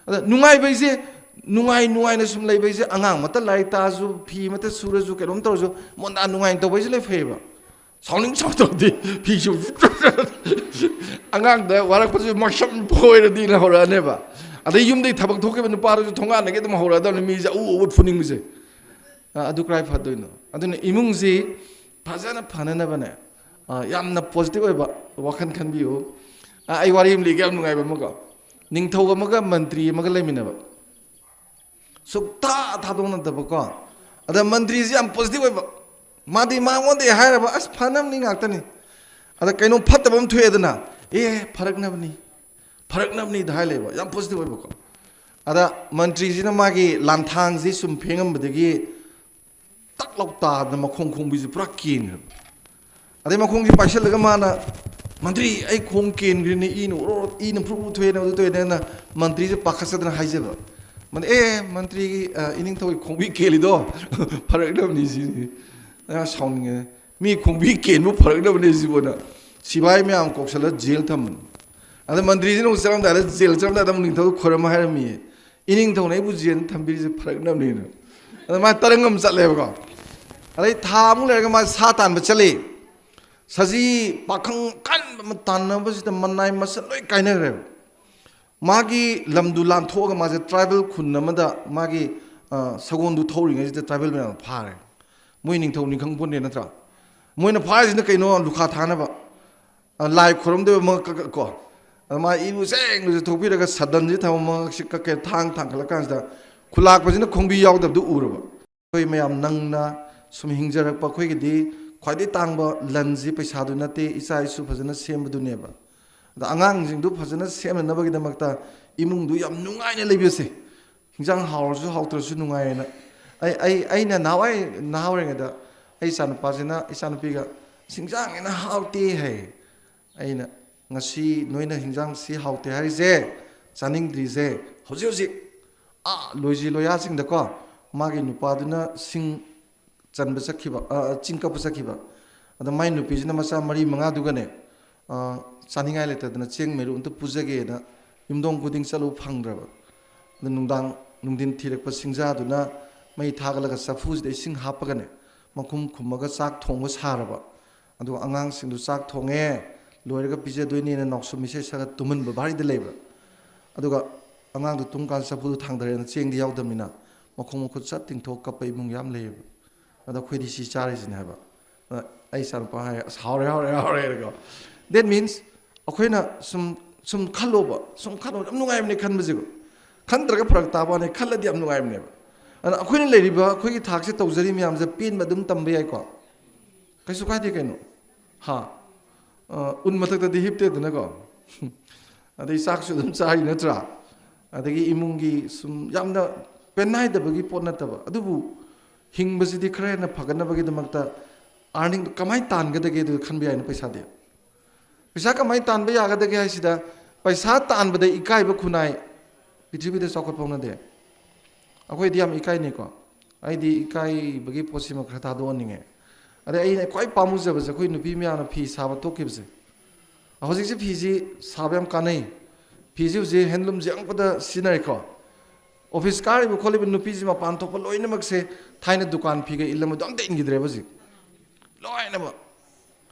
ꯑꯗ ꯅꯨꯡꯉꯥꯏꯕꯩꯁꯦ ꯅꯨꯡꯉꯥꯏꯅ ꯁꯨꯝ ꯂꯩꯕꯩꯁꯦ ꯑꯉꯥꯡ ꯃꯠꯇ ꯂꯥꯏꯔꯤꯛ ꯇꯥꯑꯁꯨ ꯐꯤ ꯑꯃꯠꯇ ꯁꯨꯔꯁꯨ ꯀꯩꯅꯣꯝ ꯇꯧꯔꯁꯨ ꯃꯣꯟꯗꯥ ꯅꯨꯡꯉꯥꯏꯅ ꯇꯧꯕꯩꯁꯦ ꯂꯣꯏ ꯐꯩꯌꯦꯕ ꯁꯥꯎꯇꯧꯗꯤ ꯐꯤꯁꯨ ꯑꯉꯥꯡꯗ ꯋꯥꯔꯛꯄꯁꯨ ꯃꯁꯝ ꯐꯣꯏꯔꯗꯤꯅ ꯍꯧꯔꯛꯑꯅꯦꯕ ꯑꯗꯩ ꯌꯨꯝꯗꯩ ꯊꯕꯛ ꯊꯣꯛꯈꯤꯕ ꯅꯨꯄꯥꯗꯨꯁꯨ ꯊꯣꯡꯒꯥꯟꯗꯒꯤ ꯑꯗꯨꯝ ꯍꯧꯔꯛꯑꯗꯕꯅꯤ ꯃꯤꯁꯦ ꯑꯎ ꯐꯨꯅꯤꯡꯕꯁꯦ ꯑꯗꯨ ꯀ꯭ꯔꯥꯏ ꯐꯗꯣꯏꯅꯣ ꯑꯗꯨꯅ ꯏꯃꯨꯡꯁꯤ ꯐꯖꯅ ꯐꯅꯅꯕꯅꯦ ꯌꯥꯝꯅ ꯄꯣꯖꯤꯇꯤꯚ ꯑꯣꯏꯕ ꯋꯥꯈꯜ ꯈꯟꯕꯤꯌꯨ ꯑꯩ ꯋꯥꯔꯤ ꯑꯃ ꯂꯤꯒꯦ ꯌꯥꯝ ꯅꯨꯡꯉꯥꯏꯕ ꯑꯃꯀꯣ ꯅꯤꯡꯊꯧ ꯑꯃꯒ ꯃꯟꯇ꯭ꯔꯤ ꯑꯃꯒ ꯂꯩꯃꯤꯟꯅꯕ ꯁꯨꯛꯊꯥ ꯊꯥꯗꯣꯛꯅꯗꯕꯀꯣ ꯑꯗ ꯃꯟꯇ꯭ꯔꯤꯁꯤ ꯌꯥꯝ ꯄꯣꯖꯤꯇꯤꯚ ꯑꯣꯏꯕ ꯃꯥꯗꯤ ꯃꯉꯣꯟꯗ ꯍꯥꯏꯔꯕ ꯑꯁ ꯐꯅꯕꯅꯤ ꯉꯥꯛꯇꯅꯤ ꯑꯗ ꯀꯩꯅꯣꯝ ꯐꯠꯇꯕ ꯑꯃ ꯊꯣꯛꯑꯦꯗꯅ ꯐꯔꯛꯅꯕꯅꯤꯗ ꯍꯥꯏ ꯂꯩꯕ ꯌꯥꯝ ꯄꯣꯖꯤꯇꯤꯚ ꯑꯣꯏꯕꯀꯣ ꯑꯗ ꯃꯟꯇ꯭ꯔꯤꯁꯤꯅ ꯃꯥꯒꯤ ꯂꯥꯟꯊꯥꯡꯁꯤ ꯁꯨꯝ ꯐꯦꯡꯉꯝꯕꯗꯒꯤ ꯇꯛ ꯂꯥꯎ ꯇꯥꯗꯅ ꯃꯈꯣꯡ ꯈꯣꯡꯕꯤꯁꯤ ꯄꯨꯔꯥ ꯀꯦꯟꯈ꯭ꯔꯕ ꯑꯗꯩ ꯃꯈꯣꯡꯁꯤ ꯄꯥꯏꯁꯤꯜꯂꯒ ꯃꯥꯅ ꯃꯟꯇ꯭ꯔꯤ ꯑꯩ ꯈꯣꯡ ꯀꯦꯟꯈ꯭ꯔꯦꯅꯦ ꯏꯅ ꯐꯨꯔꯨ ꯊꯣꯛꯑꯦꯅ ꯑꯗꯨ ꯇꯣꯏꯑꯦꯅ ꯃꯟꯇ꯭ꯔꯤꯁꯦ ꯄꯥꯈꯠꯆꯗꯅ ꯍꯥꯏꯖꯕ ꯃꯟꯇ꯭ꯔꯤꯒꯤ ꯏꯅꯤꯡꯊꯧꯒꯤ ꯈꯣꯡꯕꯤ ꯀꯦꯜꯂꯤꯗꯣ ꯐꯔꯛꯅꯕꯅꯤ ꯁꯤꯅꯤ ꯁꯥꯎꯅꯤꯡꯉꯦ ꯃꯤ ꯈꯣꯡꯕꯤ ꯀꯦꯟꯕꯨ ꯐꯔꯛꯅꯕꯅꯤ ꯁꯤꯕꯨꯅ ꯁꯤꯕꯥꯏ ꯃꯌꯥꯝ ꯀꯧꯁꯜꯂ ꯖꯦꯜ ꯊꯝꯕꯅꯤ ꯑꯗ ꯃꯟꯇ꯭ꯔꯤꯁꯤꯅ ꯑꯃꯨꯛ ꯆꯠꯂꯝꯗꯥꯏꯗ ꯖꯦꯜ ꯆꯠꯂꯝꯗꯥꯏꯗ ꯑꯃꯨꯛ ꯅꯤꯡꯊꯧꯗ ꯈꯣꯏꯔꯝꯃ ꯍꯥꯏꯔꯝꯃꯤꯌꯦ ꯏꯅꯤꯡꯊꯧꯅ ꯑꯩꯕꯨ ꯖꯦꯜ ꯊꯝꯕꯤꯔꯤꯁꯦ ꯐꯔꯛꯅꯕꯅꯤꯅ ꯑꯗ ꯃꯥ ꯇꯔꯪ ꯑꯃ ꯆꯠꯂꯦꯕꯀꯣ ꯑꯗꯩ ꯊꯥ ꯑꯃꯨꯛ ꯂꯩꯔꯒ ꯃꯥ ꯁꯥ ꯇꯥꯟꯕ ꯆꯠꯂꯤ ꯁꯖꯤ ꯄꯥꯈꯪ ꯀꯟꯕ ꯑꯃ ꯇꯥꯟꯅꯕꯁꯤꯗ ꯃꯅꯥꯏ ꯃꯁꯟ ꯂꯣꯏ ꯀꯥꯏꯅꯈ꯭ꯔꯦꯕ ꯃꯥꯒꯤ ꯂꯝꯗꯨ ꯂꯥꯟꯊꯣꯛꯑꯒ ꯃꯥꯁꯦ ꯇ꯭ꯔꯥꯏꯕꯦꯜ ꯈꯨꯟ ꯑꯃꯗ ꯃꯥꯒꯤ ꯁꯒꯣꯜꯗꯨ ꯊꯧꯔꯤꯉꯩꯁꯤꯗ ꯇ꯭ꯔꯥꯏꯕꯦꯜ ꯃꯌꯥꯝ ꯐꯥꯔꯦ ꯃꯣꯏ ꯅꯤꯡꯊꯧ ꯅꯤꯡꯈꯪ ꯄꯣꯟꯗꯦ ꯅꯠꯇ꯭ꯔꯥ ꯃꯣꯏꯅ ꯐꯥꯔꯤꯁꯤꯅ ꯀꯩꯅꯣ ꯂꯨꯈꯥ ꯊꯥꯅꯕ ꯂꯥꯏ ꯈꯨꯔꯝꯗꯣꯏꯕ ꯀꯣ ꯑꯗ ꯃꯥ ꯏꯔꯨ ꯁꯦꯡꯅꯁꯨ ꯊꯣꯛꯄꯤꯔꯒ ꯁꯗꯟꯁꯤ ꯊꯝꯃꯒ ꯀꯛꯀꯦ ꯊꯥꯡꯒꯠꯂꯀꯥꯟꯁꯤꯗ ꯈꯨꯂꯥꯛꯄꯁꯤꯅ ꯈꯣꯡꯕꯤ ꯌꯥꯎꯗꯕꯗꯨ ꯎꯔꯕ ꯑꯩꯈꯣꯏ ꯃꯌꯥꯝ ꯅꯪꯅ ꯁꯨꯝ ꯍꯤꯡꯖꯔꯛꯄ ꯑꯩꯈꯣꯏꯒꯤꯗꯤ ꯈ꯭ꯋꯥꯏꯗꯒꯤ ꯇꯥꯡꯕ ꯂꯟꯁꯤ ꯄꯩꯁꯥꯗꯨ ꯅꯠꯇꯦ ꯏꯆꯥ ꯏꯁꯨ ꯐꯖꯅ ꯁꯦꯝꯕꯗꯨꯅꯦꯕ ꯑꯗ ꯑꯉꯥꯡꯁꯤꯡꯗꯨ ꯐꯖꯅ ꯁꯦꯝꯅꯅꯕꯒꯤꯗꯃꯛꯇ ꯏꯃꯨꯡꯗꯨ ꯌꯥꯝ ꯅꯨꯡꯉꯥꯏꯅ ꯂꯩꯕꯁꯦ ꯍꯤꯟꯖꯥꯡ ꯍꯥꯎꯔꯁꯨ ꯍꯥꯎꯇ꯭ꯔꯁꯨ ꯅꯨꯡꯉꯥꯏꯌꯦꯅ ꯑꯩꯅ ꯅꯍꯥ ꯑꯣꯏꯔꯤꯉꯩꯗ ꯑꯩ ꯏꯆꯥꯅꯨꯄꯤꯒ ꯍꯤꯟꯖꯥꯡꯅ ꯍꯥꯎꯇꯦ ꯍꯥꯏ ꯑꯩꯅ ꯉꯁꯤ ꯅꯣꯏꯅ ꯍꯤꯟꯖꯥꯡꯁꯤ ꯍꯥꯎꯇꯦ ꯍꯥꯏꯔꯤꯁꯦ ꯆꯥꯅꯤꯡꯗ꯭ꯔꯤꯁꯦ ꯍꯧꯖꯤꯛ ꯂꯣꯏꯖꯤ ꯂꯣꯌꯥꯁꯤꯡꯗꯀꯣ ꯃꯥꯒꯤ ꯅꯨꯄꯥꯗꯨꯅ ꯁꯤꯡ ꯆꯟꯕ ꯆꯠꯈꯤꯕ ꯆꯤꯡ ꯀꯞꯄ ꯆꯠꯈꯤꯕ ꯑꯗ ꯃꯥꯏ ꯅꯨꯄꯤꯁꯤꯅ ꯃꯆꯥ 4-5ꯗꯨꯒꯅꯦ ꯆꯥꯅꯤꯡꯉꯥꯏ ꯂꯩꯇꯗꯅ ꯆꯦꯡ ꯃꯦꯔꯨ ꯑꯝꯇ ꯄꯨꯖꯒꯦꯅ ꯌꯨꯝꯊꯣꯡ ꯈꯨꯗꯤꯡ ꯆꯠꯂꯨ ꯐꯪꯗ꯭ꯔꯕ ꯑꯗ ꯅꯨꯡꯊꯤꯟ ꯊꯤꯔꯛꯄ ꯁꯤꯡꯖꯥꯗꯨꯅ ꯃꯩ ꯊꯥꯒꯠꯂꯒ ꯆꯐꯨꯁꯤꯗ ꯏꯁꯤꯡ ꯍꯥꯞꯄꯒꯅꯦ ꯃꯈꯨꯝ ꯈꯨꯝꯃꯒ ꯆꯥꯛ ꯊꯣꯡꯕ ꯁꯥꯔꯕ ꯑꯗꯨꯒ ꯑꯉꯥꯡꯁꯤꯡꯗꯨ ꯆꯥꯛ ꯊꯣꯡꯉꯦ ꯂꯣꯏꯔꯒ ꯄꯤꯖꯗꯣꯏꯅꯦꯅ ꯅꯥꯎꯁꯨꯝ ꯏꯁꯩ ꯁꯛꯑꯒ ꯇꯨꯝꯍꯟꯕ ꯚꯥꯔꯤꯗ ꯂꯩꯕ ꯑꯗꯨꯒ ꯑꯉꯥꯡꯗꯨ ꯇꯨꯝꯀꯥꯟꯗ ꯆꯐꯨꯗꯨ ꯊꯥꯡꯊꯔꯦꯅ ꯆꯦꯡꯗꯤ ꯌꯥꯎꯗꯕꯅꯤ나 ꯃꯈꯣꯡ ꯃꯈꯨꯠ ꯆꯠ ꯇꯤꯡꯊꯣꯛ ꯀꯞꯄ ꯏꯃꯨꯡ ꯌꯥꯝ ꯂꯩꯌꯦꯕ ꯑꯗ ꯑꯩꯈꯣꯏꯗꯤ ꯁꯤ ꯆꯥꯔꯤꯁꯤꯅꯦ ꯍꯥꯏꯕ ꯑꯩ ꯏꯆꯥꯅꯨꯄꯥ ꯍꯥꯏ ꯑꯁ ꯍꯥꯎꯔꯦ ꯗꯦꯠ ꯃꯤꯟꯁ ꯑꯩꯈꯣꯏꯅ ꯁꯨꯝ ꯈꯜꯂꯣꯕ ꯌꯥꯝ ꯅꯨꯡꯉꯥꯏꯕꯅꯦ ꯈꯟꯕꯁꯦꯀꯣ ꯈꯟꯗ꯭ꯔꯒ ꯐꯔꯛ ꯇꯥꯕꯅꯦ ꯈꯜꯂꯗꯤ ꯌꯥꯝ ꯅꯨꯡꯉꯥꯏꯕꯅꯦꯕ ꯑꯗꯨꯅ ꯑꯩꯈꯣꯏꯅ ꯂꯩꯔꯤꯕ ꯑꯩꯈꯣꯏꯒꯤ ꯊꯥꯛꯁꯦ ꯇꯧꯖꯔꯤ ꯃꯌꯥꯝꯁꯦ ꯄꯦꯟꯕ ꯑꯗꯨꯝ ꯇꯝꯕ ꯌꯥꯏꯀꯣ ꯀꯩꯁꯨ ꯀꯥꯏꯗꯦ ꯀꯩꯅꯣ ꯎꯟ ꯃꯊꯛꯇꯗꯤ ꯍꯤꯞꯇꯦꯗꯅꯀꯣ ꯑꯗꯩ ꯆꯥꯛꯁꯨ ꯑꯗꯨꯝ ꯆꯥꯔꯤ ꯅꯠꯇ꯭ꯔꯥ ꯑꯗꯒꯤ ꯏꯃꯨꯡꯒꯤ ꯁꯨꯝ ꯌꯥꯝꯅ ꯄꯦꯟꯅꯥꯏꯗꯕꯒꯤ ꯄꯣꯠ ꯅꯠꯇꯕ ꯑꯗꯨꯕꯨ ꯍꯤꯡꯕꯁꯤꯗꯤ ꯈꯔ ꯍꯦꯟꯅ ꯐꯒꯠꯅꯕꯒꯤꯗꯃꯛꯇ ꯑꯥꯔꯅꯤꯡ ꯀꯃꯥꯏꯅ ꯇꯥꯟꯒꯗꯒꯦ ꯑꯗꯨ ꯈꯟꯕ ꯌꯥꯏꯅ ꯄꯩꯁꯥ ꯀꯃꯥꯏꯅ ꯇꯥꯟꯕ ꯌꯥꯒꯗꯒꯦ ꯍꯥꯏꯁꯤꯗ ꯄꯩꯁా ꯇꯥꯟꯕꯗ ꯏꯀꯥꯏꯕ ꯈꯨꯟꯅꯥꯏ ꯄ꯭ꯔꯤꯊꯤꯕꯤꯗ ꯆꯥꯎꯈꯠꯄ ꯍꯧꯅꯗꯦ ꯑꯩꯈꯣꯏꯗꯤ ꯌꯥꯝ ꯏꯀꯥꯏꯅꯤꯀꯣ ꯑꯩꯗꯤ ꯏꯀꯥꯏꯕꯒꯤ ꯄꯣꯠꯁꯤꯃ ꯈꯔ ꯊꯥꯗꯣꯛꯍꯟꯅꯤꯡꯉꯦ ꯑꯗꯩ ꯑꯩꯅ ꯈ꯭ꯋꯥꯏ ꯄꯥꯝꯃꯨꯖꯕꯁꯦ ꯑꯩꯈꯣꯏ ꯅꯨꯄꯤ ꯃꯌꯥꯝꯅ ꯐꯤ ꯁꯥꯕ ꯇꯣꯛꯈꯤꯕꯁꯦ ꯍꯧꯖꯤꯛꯁꯦ ꯐꯤꯁꯤ ꯁꯥꯕ ꯌꯥꯝ ꯀꯥꯟꯅꯩ ꯐꯤꯁꯤ ꯍꯧꯖꯤꯛ ꯍꯦꯟꯂꯨꯝꯁꯦ ꯑꯉꯛꯄꯗ ꯁꯤꯖꯤꯟꯅꯔꯦꯀꯣ ꯑꯣꯐꯤꯁ ꯀꯥꯔꯤꯕ ꯈꯣꯠꯂꯤꯕ ꯅꯨꯄꯤꯁꯤ ꯃꯄꯥꯟ ꯊꯣꯛꯄ ꯂꯣꯏꯅꯃꯛꯁꯦ ꯊꯥꯏꯅ ꯗꯨꯀꯥꯟ ꯐꯤꯒ ꯏꯜꯂꯝꯕꯗꯣ ꯑꯝꯇ ꯏꯟꯈꯤꯗ꯭ꯔꯦꯕ ꯍꯧꯖꯤꯛ ꯂꯣꯏꯅꯃꯛ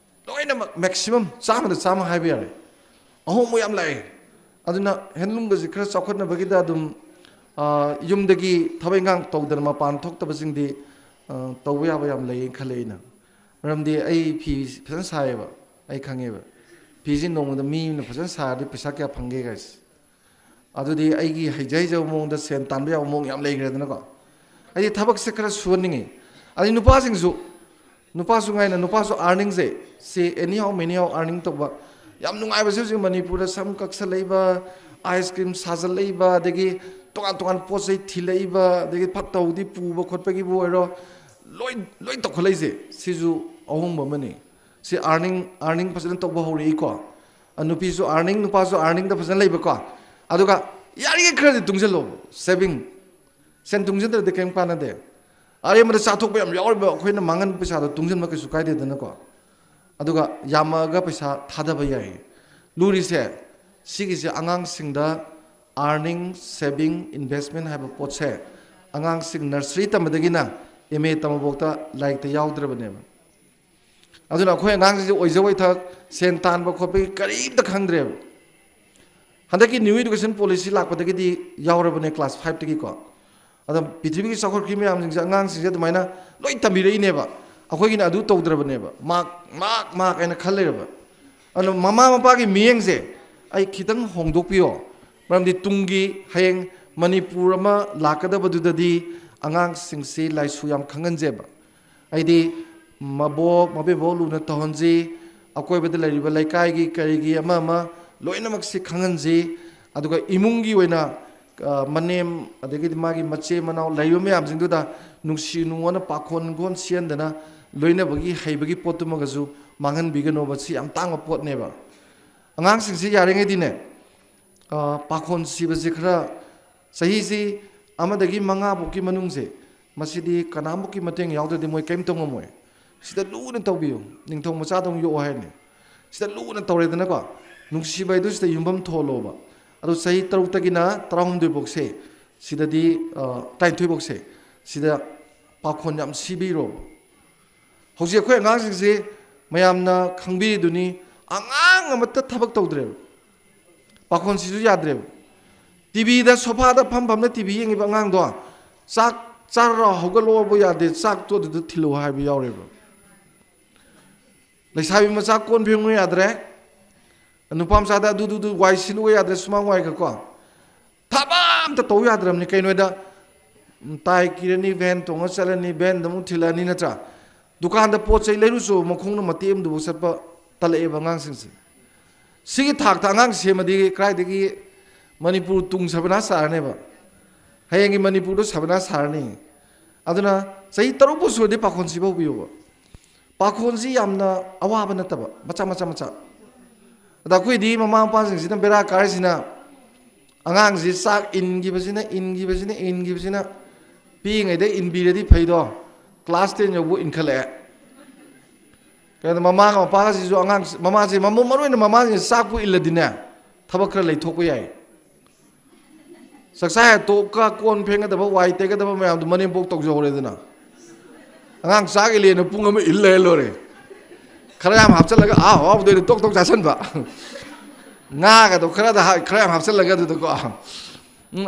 ꯃꯦꯛꯁꯤꯃꯝ 100 ꯍꯥꯏꯕ ꯌꯥꯔꯦ ꯑꯍꯣꯡꯕ ꯌꯥꯝ ꯂꯥꯛꯑꯦ ꯑꯗꯨꯅ ꯍꯦꯟꯂꯨꯝꯒꯁꯦ ꯈꯔ ꯆꯥꯎꯈꯠꯅꯕꯒꯤꯗ ꯑꯗꯨꯝ ꯌꯨꯝꯗꯒꯤ ꯊꯕꯛ ꯏꯟꯈꯥꯡ ꯇꯧꯗꯅ ꯃꯄꯥन ꯊꯣꯛꯇꯕꯁꯤꯡꯗꯤ ꯇꯧꯕ ꯌꯥꯕ ꯌꯥꯝ ꯂꯩꯌꯦꯅ ꯈꯜꯂꯦ ꯑꯩꯅ ꯃꯔꯝꯗꯤ ꯑꯩ ꯐꯤ ꯐꯖꯅ ꯁꯥꯏꯌꯦꯕ ꯑꯩ ꯈꯪꯉꯦꯕ ꯐꯤꯁꯤ ꯅꯣꯡꯃꯗ ꯃꯤꯅ ꯐꯖꯅ ꯁꯥꯔꯗꯤ ꯄꯩꯁా ꯀꯌꯥ ꯐꯪꯒꯦ ꯒꯥꯏꯁꯦ ꯑꯗꯨꯗꯤ ꯑꯩꯒꯤ ꯍꯩꯖꯕ ꯃꯑꯣꯡꯗ ꯁꯦꯟ ꯇꯥꯟꯕ ꯌꯥꯕ ꯃꯑꯣꯡ ꯌꯥꯝ ꯂꯩꯈ꯭ꯔꯦꯗꯅꯀꯣ ꯑꯩꯗꯤ ꯊꯕꯛꯁꯦ ꯈꯔ ꯁꯨꯍꯟꯅꯤꯡꯉꯤ ꯑꯗꯩ ꯅꯨꯄꯥꯁꯨ ꯉꯥꯏꯅ ꯅꯨꯄꯥꯁꯨ ꯑꯥꯔꯅꯤꯡꯁꯦ ꯑꯦꯅꯤ ꯍꯥꯎ ꯑꯥꯔꯅꯤꯡ ꯇꯧꯕ ꯌꯥꯝ ꯅꯨꯡꯉꯥꯏꯕꯁꯦ ꯍꯧꯖꯤꯛ ꯃꯅꯤꯄꯨꯔꯗ ꯁꯝ ꯀꯛꯁꯜꯂꯛꯏꯕ ꯑꯥꯏꯁ ꯀ꯭ꯔꯤꯝ ꯁꯥꯖꯜꯂꯛꯏꯕ ꯑꯗꯒꯤ ꯇꯣꯉꯥꯟ ꯄꯣꯠ ꯆꯩ ꯊꯤꯜꯂꯛꯏꯕ ꯑꯗꯒꯤ ꯐꯠꯇ-ꯍꯥꯎꯊꯤ ꯄꯨꯕ ꯈꯣꯠꯄꯒꯤꯕꯨ ꯑꯣꯏꯔꯣ ꯂꯣꯏ ꯇꯧꯈꯠꯂꯛꯏꯁꯦ ꯁꯤꯁꯨ ꯑꯍꯣꯡꯕ ꯑꯃꯅꯤ ꯁꯤ ꯑꯥꯔꯅꯤꯡ ꯐꯖꯅ ꯇꯧꯕ ꯍꯧꯔꯛꯏꯀꯣ ꯅꯨꯄꯤꯁꯨ ꯑꯥꯔꯅꯤꯡ ꯅꯨꯄꯥꯁꯨ ꯑꯥꯔꯅꯤꯡꯗ ꯐꯖꯅ ꯂꯩꯕꯀꯣ ꯑꯗꯨꯒ ꯌꯥꯔꯤꯉꯩ ꯈꯔꯗꯤ ꯇꯨꯡꯁꯤꯜꯂꯣ ꯁꯦꯚꯤꯡ ꯁꯦꯟ ꯇꯨꯡꯁꯤꯟꯗ꯭ꯔꯗꯤ ꯀꯔꯤꯝ ꯀꯥꯟꯅꯗꯦ ꯑꯔꯦꯝꯕꯗ ꯆꯥꯊꯣꯛꯄ ꯌꯥꯝ ꯌꯥꯎꯔꯤꯕ ꯑꯩꯈꯣꯏꯅ ꯃꯥꯡꯍꯟꯕ ꯄꯩꯁꯥꯗꯣ ꯇꯨꯡꯁꯤꯟꯕ ꯀꯩꯁꯨ ꯀꯥꯏꯗꯦꯗꯅꯀோ ꯑꯗꯨꯒ ꯌꯥꯝꯃꯛꯑꯒ ꯄꯩꯁా ꯊꯥꯗꯕ ꯌꯥꯏ ꯂꯨꯔꯤꯁꯦ ꯁꯤꯒꯤꯁꯦ ꯑꯉꯥꯡꯁꯤꯡꯗ ꯑꯥꯔꯅꯤꯡ ꯁꯦꯚꯤꯡ ꯏꯟꯚꯦꯁꯃꯦꯟ ꯍꯥꯏꯕ ꯄꯣꯠꯁꯦ ꯑꯉꯥꯡꯁꯤꯡ ꯅꯔꯁꯔꯤ ꯇꯝꯕꯗꯒꯤꯅ MA ꯇꯝꯕꯐꯥꯎꯇ ꯂꯥꯏꯔꯤꯛꯇ ꯌꯥꯎꯗ꯭ꯔꯕꯅꯦꯕ ꯑꯗꯨꯅ ꯑꯩꯈꯣꯏ ꯑꯉꯥꯡꯁꯤꯡꯁꯦ ꯑꯣꯏꯖ ꯑꯣꯏꯊꯛ ꯁꯦꯟ ꯇꯥꯟꯕ ꯈꯣꯠꯄꯒꯤ ꯀꯔꯤꯝꯇ ꯈꯪꯗ꯭ꯔꯦꯕ हंदकी न्यू एजुकेशन पॉलिसी लापदगी यावरबने क्लास 5 तकी को अदम पृथ्वी की चौखटकी मैम आगांग अदुमायना लोई तमीरईनेबा अखोगिना अदु तौद्रबनेबा माक अना खल्लेरबा अनो ममा मपा की मियंगसे आई खितंग होंदोकपियो मरमदि तुंगी हयेंग मणिपुर अमा लाकदबदुददी आगांग सिंगसे लाइसु याम खंगनजेबा आइदी मबोक मबेबो लुना तहनजी अकोइबदा लरिबा लैकाइगी करिगी अमा अमा लोइनमक से खंगनजी अदुगा इमुंगी ओइना मनेम अदगी मागी मचे मनाव लैयो मैम जिंदुदा नुंसी नुवाना पाखोन गोन सियंदना लोइनबगी हैबगी पोतुमगजु मांगन बिगनो बसी याम तांग पोतनेबा आगांग सिंगसे यारेंगेदिने पाखोन सिबजे खरा सहीसी अमदगी मंगा बोकी मनुंगसे मसिदी कनामुकी मतेंग यावददि मोय केम तोंगमोय सिदा लुना तौबियो निंगथों मचा दong यो हायने सिदा लुना तौरेदना को नुंसीबाइदु सिदा युंबम थोलोबा अदो सही तरुतगिना तराहुमदु बोक्से सिदादी टाइथुय बोक्से सिदा पाखोन याम सिबिरो हौजे अखोय आगांग सिंगसे मयामना खंबिदुनी आगांग अमत थबक तौद्रे पाखोन सिजु याद्रे टीवी दा सोफा दा फम फम टीवी येंगिबा आगांग दो चाक चारा हौगलो बो यादे चाक तो दु थिलो हाइबो यावरेबो लैसाबी मचा कोन फेंगु याद्रे नुपाम सादा दु वाइ सिलु याद्रे सुमांग वाइ को थाबाम त तौ याद्रमनि कैनोदा ताइ किरनी वैन तोंग चलनी वैन दमु थिलानी नत्रा दुकान दा पोत चै लेरुसु मखोंग मतेम दु सत्प तलेबा आगांग सिंगसे सिगी थाक ता आगांग सेमदि क्राइदगी मणिपुर तुंग सबना सारनेबा हयेंगी मणिपुर दो सबना सारनी अदुना सही तरुपु सुदे पाखोन सिबो बियो पाखोन सि यामना अवाबा नतबा मचा मचा मचा अदा कोइदी ममा मपा सिंगसिना बेरा कारसिना आगांग सि चाक इनगिबसिना पिङैदे इनबिरेदि फैदो क्लास 10 योबु इनखले कदा ममा मपा सिजु आगांग ममा से ममु मरोइना ममा से चाकु इल्लदिना थबक खर लैथोकु याय सक्सा तो का कोन फेंगदबा वाइ तेगदबा मयाम मने बोक तौजौरेदना आगांग चाक इलेन पुंग अम इल्ले लोरे खरा याम हापचलगा आ हाव दे टोक टोक जासनबा nga do khara da khara yam hapsal laga du ko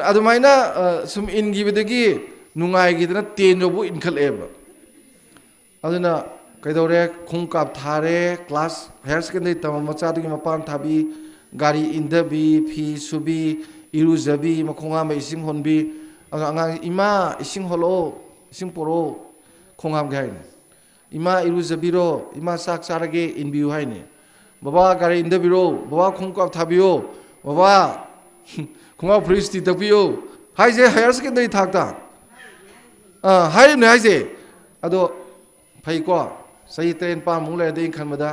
adumaina sum ingibidaги nungai gi dana ten bu inkhal eba aduna kaidore khungkap thare class higher secondary tam macha du mapan thabi gari indabi phi subi irujabi makhonga ma ising honbi anga ima ising holo ising poro khongam gain ima irujabiro ima sak sarage inbiu haine बाबा गाड़ी इंदबिरो बाबा खुंका थाबियो बाबा खुंगा fridge तपियो हाइजे हायर सेकेंडरी थाकता हाइ ने हाइजे अदो फैको सही ट्रेन पा मुले दे खनमदा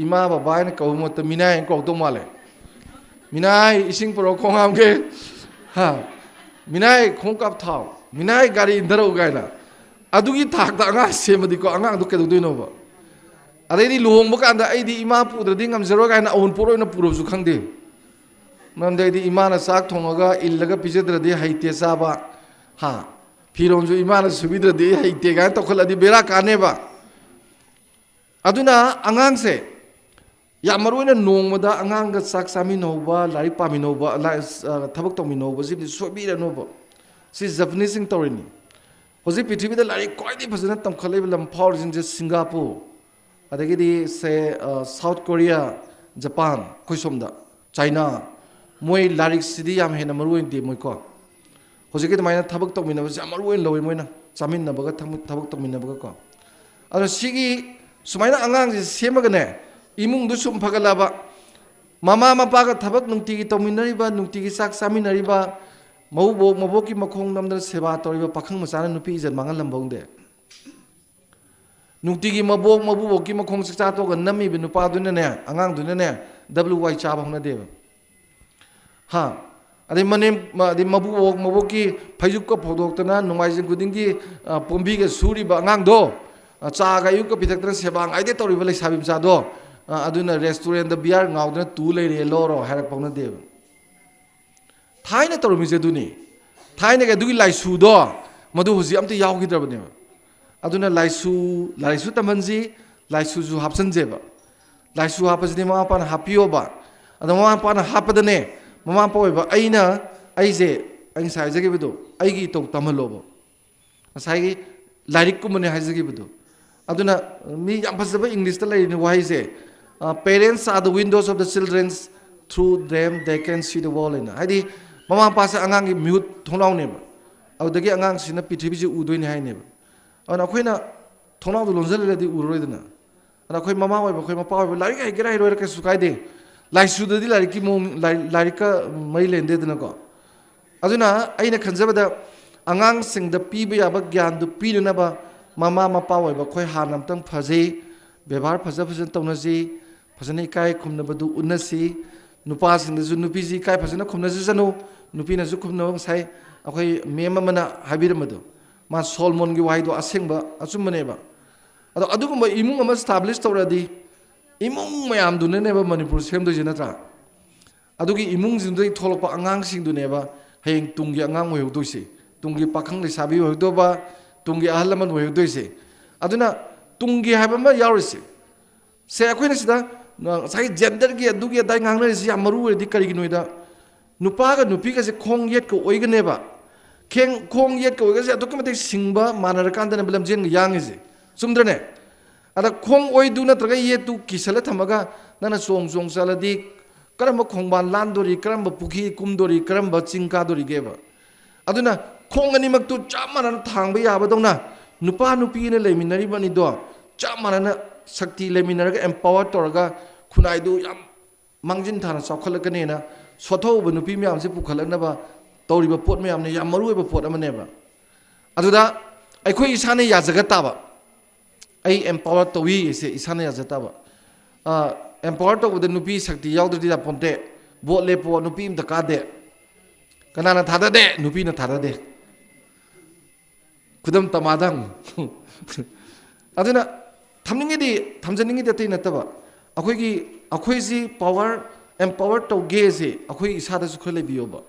इमा बाबा ने कौमत मिनाय कौतो माले मिनाय इसिंग परो खोंगाम के हा मिनाय खुंका थाव मिनाय गाड़ी इंदरो गायना अदुगी थाकता अंगा सेमदि को अंगा दु केदु दिनो बा अदैदी लुहोंग बकांदा अइदी इमा पुद्रदि ngamjaro gaina awun poroina purobsu khangde namdैदी इमा ना चाक थोंगा इल्लगा पिजद्रदि हाइते साबा हा फिरोंजु इमा ना सुबिद्रदि हाइते गाय तखलदि बेरा कानेबा अदुना अंगांग से यामरोइना नोंगमदा अंगांग गा चाक सामिनौबा लारि पामिनौबा थबक तौमिनौबा जिबि सोबिरनोबा सि जपनीसिंग तौरिनी होजि पृथ्वीदा लारि क्वाइदि फजना तमखलेब लमफावर जिनजे सिंगापुर अदगी से साउथ कोरिया जापान कोइसोमदा चाइना मोय लारिक सिदी याम हेना मरुइन दे मोयको होजिके दमाइना थबक तौमिनबा जा मरुइन लवे मोयना चामिनबगा थबक तौमिनबगा को अरो सिगी सुमाइना अंगांग जे सेमगने इमुंग दु सुम फगलाबा मामा मपागा थबक नुंतिगी तौमिनरिबा नुंतिगी साक सामिनरिबा मौबोक मबोकी मखोंग नमदर सेवा तौरिबा पाखंग मचाना नुपि इजन मांगल लंबोंदे नुक्तिगी मबोक मबुबोकी मखोंग सकचा तो नमी नुपादुनने आगांग दुनने WY चाबा होना देव हा अदे मने अदे मबुबोक मबोकी फैजुक को फोदोक्तना नुमाइजिन गुदिंगी पोंबी के सूरीबा आगांग दो चागा युक पिथक्तन सेबांग आइदे तौरिबा लेसाबि मचादो अदुना रेस्टोरेंट द बियर गाउदना तू लेरे लोरो हारक पौना देव थाइना तौरमिजे दुनी थाइना के दुगी लाइसुदो मदु हुजि अमते यावगिद्रबने अदुना लाइसु तमनजी लाइसुजु हापसनजेबा लाइसु हापसदि मापान हापियोबा अद मापान हापदने mama mapa oiba aina aise aing sai jage bedo aigi to tamalobo asai lairik ko mane haijage bedo aduna mi yam phasaba english ta lai ni wai se parents are the windows of the children through them they can see the world ina haidi mama mapa sa angang gi mute thonau ne ba adagi angang sina pithribi ji udoi ne hai ne ba ana khoina thonau du lonjal le di uroi dana ana khoi mama oi ba khoi mapa oi ba lairik ai gira hiroi ka sukai de lai su da di lairik ki mong lairik ka mai lende dana ko aduna aina khanjabada angang sing da piba ya ba gyan du piduna ba mama mapa oi ba khoi hanam tang phajei bebar phaja phaja tawnaji phajani kai khumna badu unasi nupa sing da ju nupi ji kai phajana khumna ju janu nupi na ju khumna sai akhoi mema mana habiramadu ma solomon gi wai do asengba achumane ba ado adugumba imung ama establish tawradi imung mayam du ne ba manipur sem do jina tra adugi imung jing do tholokpa angang sing du ne ba heng tunggi angang hoy do se tunggi pakhang le sabi hoy do ba tunggi ahalaman hoy do se aduna tunggi haba ma yawrisi se akhoi na sida sai gender gi adugi dai ngang na si amaru di kari gi noida nupa ga nupi ga se khong yet ko oi ga ne ba kheng khong yet ko ga se aduk ma te singba manar kan da belam jeng yang ise sumdrene ada khong oi du na traga ye tu kisala thamaga nana song song sala di karamba khongban landori karamba pukhi kumdori karamba chingka dori geba aduna khong ani mak tu chamana thangba ya ba dongna nupa nupi ne leminari bani do chamana na sakti leminara ga empower torga khunai du yam mangjin thana chawkhalakane na sotho bu nupi myam se pukhalakna ba tawri ba pot myam ne yam maru ba pot amane ba aduda aikhoi isane ya jaga ta ba ai empower towi se isane ya jata ba empower to the nupi sakti yaudri da ponte bot le po nupi im ka de kanana thada de nupi na thada de kudam tamadang aduna thamningi di thamjaningi de tin nataba akhoi ji power empower to ge se akhoi isa da su khole biyo ba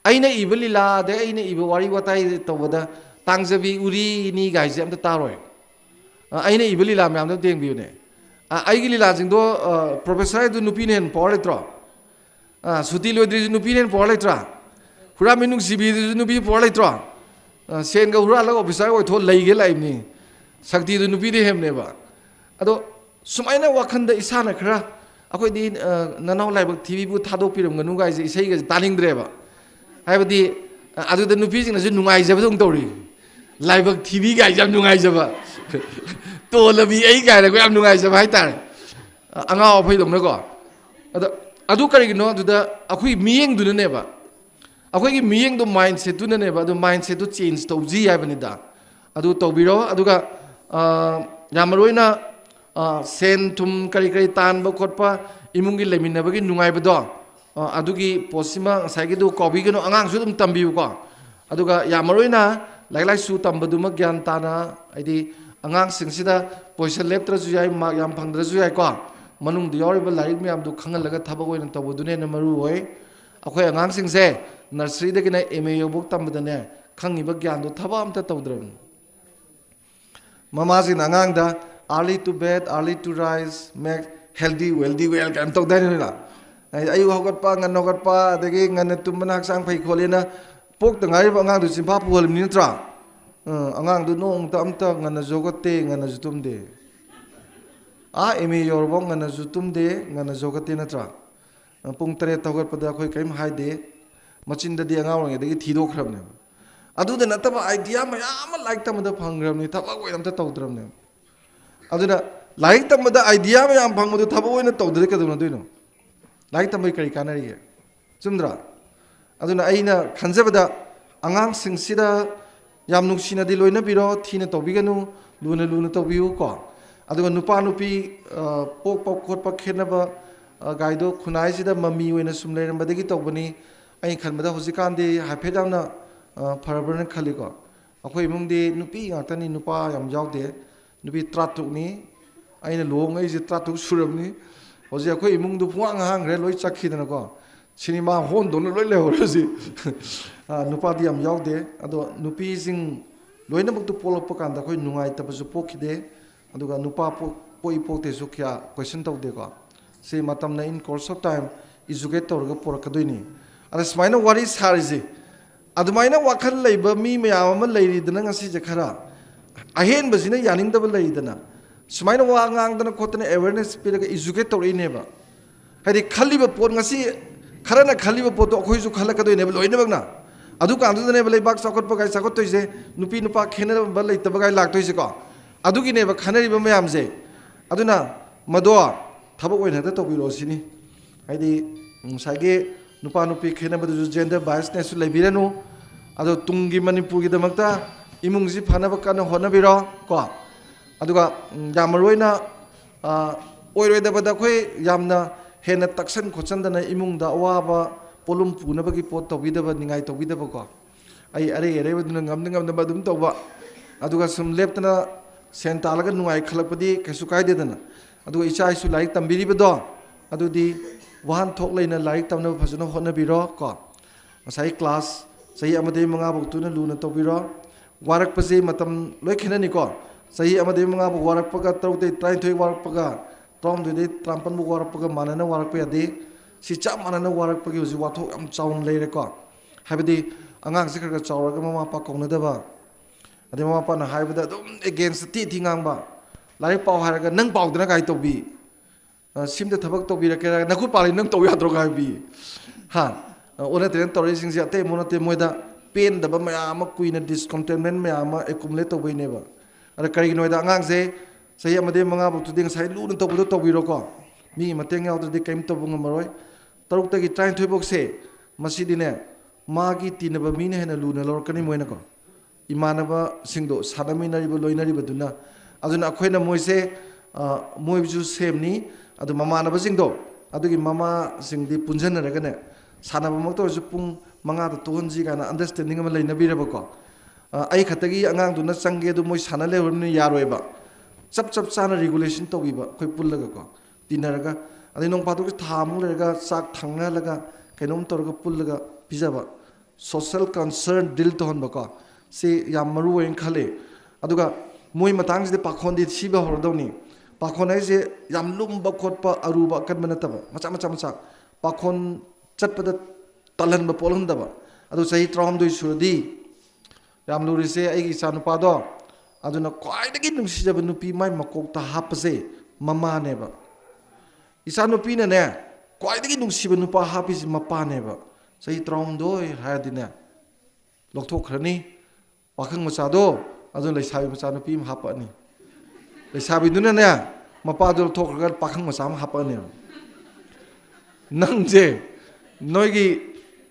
aina ibilila de aina ibi wari watai to wada tangjabi uri ni gai je am ta taroi aina ibilila myam da deng biyo ne aigi lila jing do professor du nupi nen por letro suti lodri du nupi nen por letra hura minung sibi du nupi por letro sen ga hura la officer oi tho lei ge lai ni sakti du nupi de hem ne ba ado sumaina wakhan da isana khara akoi di nanau lai bak tv bu thadok piram nganu gai je isai ga taning dre ba hai ba di adu da nupi jing na ju nungai jaba dong tori lai bak tv gai jam nungai jaba to labi ai gai la ko am nungai jaba hai tar anga phai dong na ko adu kari no adu da akhui miyeng du ne ba akhui gi miyeng do mindset du ne ba do mindset du change to ji hai bani da adu to biro adu ga yamaroina sen thum kari kari tan ba khotpa imung gi lemin na ba gi nungai ba do adu gi posima sai gi do kobi gi no angang su dum tambi ko adu ga yamaroina lai su tam ba du ma gyan ta na aidi angang sing sida poisa leptra ju yai ma yam phang dra ju yai ko manung di yori ba larik mi am du khangal laga thabak oin to bu du ne na maru oi akhoi angang sing se nursery da gi na ma yobuk tam da ne khangi ba gyan du thaba am ta tawdram mama sin angang da early to bed early to rise make healthy wealthy well kam to da ni la ayu hogat pa ngan hogat pa da gi ngan tum ban hak sang phai kholena pok ta ngai ba angang du simpha pu hol ni tra angang du nong ta am ta ngan jogote ngan jutum de eme yorbong ngan jutum de ngan jogote na tra pung tare ta hogat pa da khoi kaim hai de machin da di angang nge de thi do khram ne adu da na ta ba idea ma yam like ta ma da phangram ni thaba oi am ta tawdram ne adu da like ta ma da idea ma yam phang ma du thaba oi na tawdre ka du na duino like ta mai kari kanari ge chumdra adu na aina khanjabada angang sing sida yam nuksina di loina biro thina tobiganu luna tobiu ko aduga nupa nupi pok pok khot pa khena ba gaido khunai sida mami oina sumle rambadagi tobani ai khanbada hojikan de hafedamna farabran khali ko akhoi mungdi nupi ngatani nupa yam jawde nupi tratuk ni aina long ai je tratuk suramni hoji akhoi imung du puang hang re loi chakhidana ko cinema hon don loi le horasi nupa di yam yawde ado nupi sing loina bak tu polo pakan da khoi nungai ta basu pokhide aduga nupa poi pokte su kya question tawde ko se matam na in course of time educate tawraga porakadoi ada sumaina wari sarisi adumaina wakhal leiba mi mayam ama leiridana ngasi je khara ahen basina yaningdaba leidana sumaina wa ngangdana khotana awareness piraga educate tawrineba hadi khaliba pot ngasi kharana khaliba pot to khoi su khalakadoi neba loina bagna adu kandu ne balai bak sakot pagai sakot toise nupi nupa khena ba lai tabagai lak toise ko adu gi ne ba khanari ba mayam je aduna mado thabak oina da tobiro sini haidi sage nupa nupi khena ba du gender bias ne su leibiranu adu tungi manipur gi damakta imung ji phana ba kana hona biro ko aduga yamaroina oiroi da bada khoi yamna hena taksan khochandana imung da awaba polum punabagi pot tawidaba ningai tawidaba ko ai are erebaduna ngamna badum tawba aduga sum leptana sen talaga nungai khalakpadi kesu kaidedana aduga icha isu laik tambiri bado adudi wahan thok leina laik tamna phajana hona biro ko masai class sahi amade manga botuna luna tawbiro warak pase matam loi khenani ko sahi amade manga warak paga tawte train thoi warak paga tom de trampan bu warak paga manana warak pa de si chap manana warak pagi uji wathok am chawn leire ko habidi angang se khara chawraga mama pa kongna daba ade mama pa na haibada dum against ti thingang ba lai paw haraga nang paw dana kai tobi simda thabak tobi ra kera nakut pali nang tobi hadro kai bi ha ona ten tori sing ja te mona te moida pen daba maya ma kuina discontentment maya ma accumulate tobi ne ba ara kari noida angang se sahi amade manga bu tuding sai lu n tobi do tobi ro ko mi mateng yaw de kaim tobu ngamaroi taruk tagi train thoibok se masidine magi tinaba mine hena luna lorkani moina ko imanaba singdo sadaminari bo loinari baduna aduna akhoina moise moibju semni adu mamanaba singdo adugi mama singdi punjana ragane sanaba makto ju pung manga da tonji kana understanding ama leina biraba ko ai khatagi angang duna change du moi sana le horni yaroiba chap chana regulation togiba khoi pullaga ko tinaraga adi nong patuk thamu lega sak thangna laga kainom torga pullaga pijaba social concern dil to hon baka se yam maru en khale aduga moi matang de pakhon di siba hordoni pakhon ai se yam lumba khotpa aruba kan manataba macha pakhon chatpada talan ba polon daba adu sahi tram doi surdi yam luri se ai gi sanu pa do aduna kwai dagi nung sijaba nupi mai makok ta hapse mama ne ba isa nupi na ne kwai nung siba nupa hapis mapa ne ba sahi tram doi hayadina lokthok khrani pakhang macha do adun leisabi macha nupi ma hapa ni leisabi duna ne mapa do thok ga pakhang macha ma hapa ni nang je noigi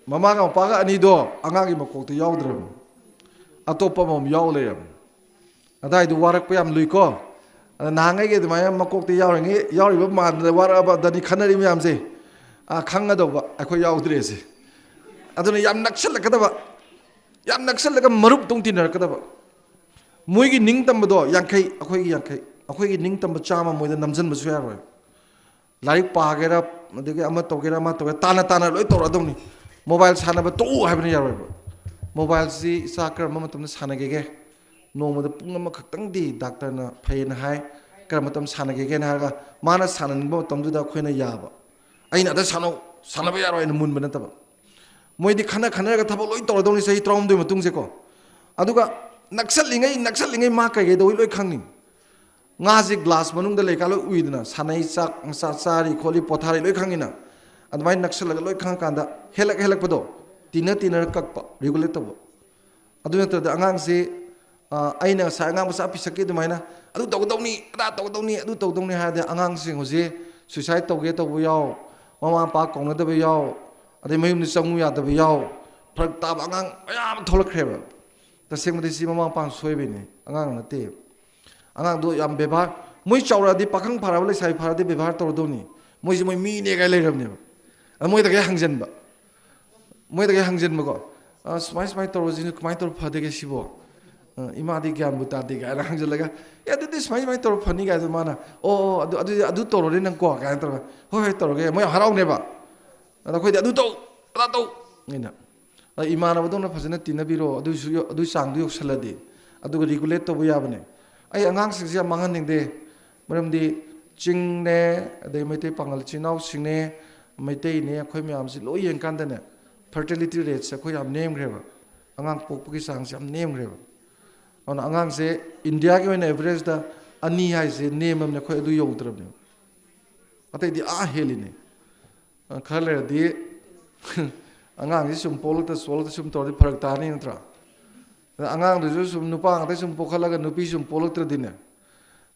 mama ga pa ga ani do angagi makok ta yaudram atopa mom yaw le adai du warak pa yam luiko nangai ge maya makok ti yawringi yawriba man waraba dani khanari myam se khanga do ba akhoi yawdre se aduna yam naksal ka marup tung tinar ka ba moi gi ning tam do yankai akhoi gi ning tam ba chama moi da namjan ba su ya roi larik pa gera dege ama to gera ma to tana loi to radong ni mobile sana ba to haibni ya roi mobile si sakar ma matam sana ge nongmada pung ama khaktang di doctor na phaina hai karamatam sanage gen haga mana sanan bo tamdu da khoina yaba aina da sanaba yaro ina mun bana taba moidi khana ga thabo loi tor doni sei trom doi matung se ko aduga naksal lingai ma ka ge doi loi khangni nga ji glass manung da le ka loi uidna sanai sak sa sari kholi pothari loi khangina admai naksal ga loi khang kanda helak pado tina kakpa regulate tabo aduna ta angang se aina sa angang masa pisake dumaina adu tawdawni hade angang sing hoje suicide tawge tawbu yaw mama pa kongna da yaw ade mayum ni sangu ya da yaw phak ta angang ayam tholakhreba ta sengmade si mama pa soibe ni angang nate angang do yam beba moi chawra di pakhang pharabale sai pharade bebhar tawdawni moi mi ne ga leiramne moi da ga hangjan ko smai tawrojin kumai taw phade ge sibo imadi gyan butadi ga rang jalaga ya de smai tor phani ga mana adu torore nang ko ga tor hoi torge moi harau ne ba ada khoi adu to ina imana bodona phajana tinabiro adu sang du yoksalade adu regulate to buya bane ai angang singsia mangan ning de maram di ching ne adai mete pangal chinau sing ne ꯃꯩꯇꯩꯅꯦ ꯑꯩꯈꯣꯏ ꯃꯌꯥꯝꯁꯤ ꯂꯣꯏ ꯌꯦꯡꯀꯥꯟꯗꯅꯦ fertility ꯔꯦꯠꯁꯦ ꯑꯩꯈꯣꯏ ꯌꯥꯝ ꯅꯦꯝꯈ꯭ꯔꯦꯕ ꯑꯉꯥꯡ ꯄꯣꯛꯄꯒꯤ ꯆꯥꯡꯁꯦ ꯌꯥꯝ ꯅꯦꯝꯈ꯭ꯔꯦꯕ ꯑꯗꯨꯅ ꯑꯉꯥꯡꯁꯦ ꯏꯟꯗꯤꯌꯥꯒꯤ ꯑꯣꯏꯅ ꯑꯦꯚꯔꯦꯖꯇ ꯑꯅꯤ ꯍꯥꯏꯁꯦ ꯅꯦꯝꯃꯕꯅꯦ ꯑꯩꯈꯣꯏ ꯑꯗꯨ ꯌꯧꯗ꯭ꯔꯕꯅꯦ ꯑꯇꯩꯗꯤ ꯍꯦꯜꯂꯤꯅꯦ ꯈꯔ ꯂꯩꯔꯗꯤ ꯑꯉꯥꯡꯁꯤ ꯁꯨꯝ ꯄꯣꯛꯂꯛꯇ ꯆꯣꯜꯂꯛꯇ ꯁꯨꯝ ꯇꯧꯔꯗꯤ ꯐꯔꯛ ꯇꯥꯅꯤ ꯅꯠꯇ꯭ꯔꯥ ꯑꯉꯥꯡꯗꯨꯁꯨ ꯁꯨꯝ ꯅꯨꯄꯥ ꯉꯥꯛꯇ ꯁꯨꯝ ꯄꯣꯛꯈꯠꯂꯒ ꯅꯨꯄꯤ ꯁꯨꯝ ꯄꯣꯛꯂꯛꯇ꯭ꯔꯗꯤꯅꯦ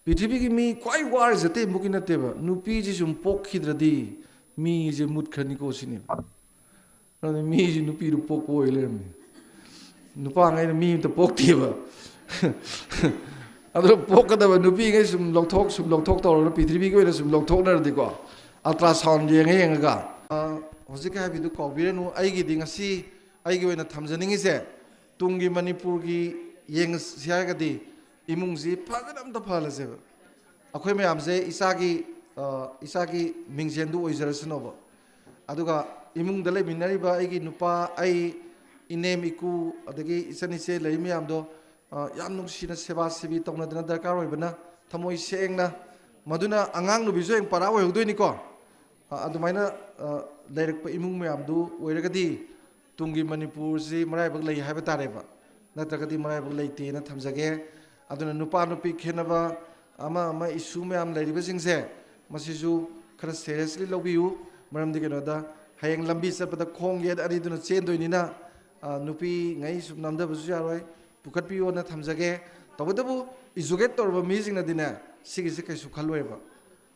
ꯄ꯭ꯔꯤꯊꯤꯕꯤꯒꯤ ꯃꯤ ꯈ꯭ꯋꯥꯏ ꯋꯥꯔꯤꯁꯦ ꯑꯇꯩ ꯑꯃꯨꯛꯀꯤ ꯅꯠꯇꯦꯕ ꯅꯨꯄꯤꯁꯤ ꯁꯨꯝ ꯄꯣꯛꯈꯤꯗ꯭ꯔꯗꯤ ꯃꯤꯁꯦ ꯃꯨꯠꯈ꯭ꯔꯅꯤꯀꯣ ꯁꯤꯅꯦꯕ ꯑꯗꯨꯅ ꯃꯤꯁꯤ ꯅꯨꯄꯤꯗꯨ ꯄꯣꯛꯄ ꯑꯣꯏ ꯂꯩꯔꯝꯃꯤ ꯅꯨꯄꯥꯉꯩꯅ ꯃꯤ ꯑꯃꯇ ꯄꯣꯛꯇꯦꯕ ꯑꯗꯨ ꯄꯣꯛꯀꯗꯕ ꯅꯨꯄꯤꯉꯩ ꯁꯨꯝ ꯂꯧꯊꯣꯛ ꯇꯧꯔꯒ ꯄ꯭ꯔꯤꯊꯤꯕꯤꯒꯤ ꯑꯣꯏꯅ ꯁꯨꯝ ꯂꯧꯊꯣꯛꯅꯔꯗꯤꯀꯣ ꯑꯜꯇ꯭ꯔꯥ ꯁꯥꯎꯟ ꯌꯦꯡꯉꯒ ꯍꯧꯖꯤꯛꯀꯤ ꯍꯥꯏꯕꯗꯨ ꯀꯥꯎꯕꯤꯔꯅꯨ ꯑꯩꯒꯤꯗꯤ ꯉꯁꯤ ꯑꯩꯒꯤ ꯑꯣꯏꯅ ꯊꯝꯖꯅꯤꯡꯉꯤꯁꯦ ꯇꯨꯡꯒꯤ ꯃꯅꯤꯄꯨꯔꯒꯤ ꯌꯦꯡꯉꯁꯤ ꯍꯥꯏꯔꯒꯗꯤ ꯏꯃꯨꯡꯁꯤ ꯐꯖꯅ ꯑꯝꯇ ꯐꯍꯜꯂꯁꯦꯕ ꯑꯩꯈꯣꯏ ꯃꯌꯥꯝꯁꯦ ꯏꯆꯥꯒꯤ ꯃꯤꯡꯖꯦꯟꯗꯨ ꯑꯣꯏꯖꯔꯁꯅꯣꯕ ꯑꯗꯨꯒ ꯏꯃꯨꯡꯗ ꯂꯩꯃꯤꯟꯅꯔꯤꯕ ꯑꯩꯒꯤ ꯅꯨꯄꯥ ꯑꯩ ꯏꯅꯦꯝ ꯏꯀꯨ ꯑꯗꯒꯤ ꯏꯆꯟ ꯏꯆꯦ ꯂꯩꯔꯤ ꯃꯌꯥꯝꯗꯣ ꯌꯥꯝ ꯅꯨꯡꯁꯤꯅ ꯁꯦꯕꯥ ꯁꯦꯕꯤ ꯇꯧꯅꯗꯅ ꯗꯔꯀꯥꯔ ꯑꯣꯏꯕꯅ ꯊꯃꯣꯏ ꯁꯦꯡꯅ ꯃꯗꯨꯅ ꯑꯉꯥꯡ ꯅꯨꯕꯤꯁꯨ ꯍꯌꯦꯡ ꯄꯔꯥ ꯑꯣꯏꯍꯧꯗꯣꯏꯅꯤꯀꯣ ꯑꯗꯨꯃꯥꯏꯅ ꯂꯩꯔꯛꯄ ꯏꯃꯨꯡ ꯃꯌꯥꯝꯗු ꯑꯣꯏꯔꯒꯗꯤ ꯇꯨꯡꯒꯤ ꯃꯅꯤꯄꯨꯔꯁꯤ ꯃꯔꯥꯏꯕꯛ ꯂꯩ ꯍꯥꯏꯕ ꯇꯥꯔꯦꯕ ꯅꯠꯇ꯭ꯔꯒꯗꯤ ꯃꯔꯥꯏꯕꯛ ꯂꯩꯇꯦꯅ ꯊꯝꯖꯒꯦ ꯑꯗꯨꯅ ꯅꯨꯄꯥ ꯅꯨꯄꯤ ꯈꯦꯠꯅꯕ ꯑꯃ ꯏꯁꯨ ꯃꯌꯥꯝ ꯂꯩꯔꯤꯕꯁꯤꯡꯁꯦ ꯃꯁꯤꯁꯨ ꯈꯔ ꯁꯦꯔꯤꯌꯁꯂꯤ ꯂꯧꯕꯤꯌꯨ ꯃꯔꯝꯗꯤ ꯀꯩꯅꯣꯗ ꯍꯌꯦꯡ ꯂꯝꯕꯤ ꯆꯠꯄꯗ ꯈꯣꯡ ꯌꯦꯠ ꯑꯅꯤꯗꯨꯅ ꯆꯦꯟꯗꯣꯏꯅꯤ나 ꯅꯨꯄꯤꯉꯩ ꯁꯨꯝ ꯅꯝꯗꯕꯁꯨ ꯌꯥꯔꯣꯏ ꯄꯨꯈꯠꯄꯤꯌꯣꯅ ꯊꯝꯖꯒꯦ ꯇꯧꯕꯇꯕꯨ ꯏꯖꯨꯀꯦꯠ ꯇꯧꯔꯕ ꯃꯤꯁꯤꯡꯅꯗꯤꯅꯦ ꯁꯤꯒꯤꯁꯦ ꯀꯩꯁꯨ ꯈꯜꯂꯣꯏꯕ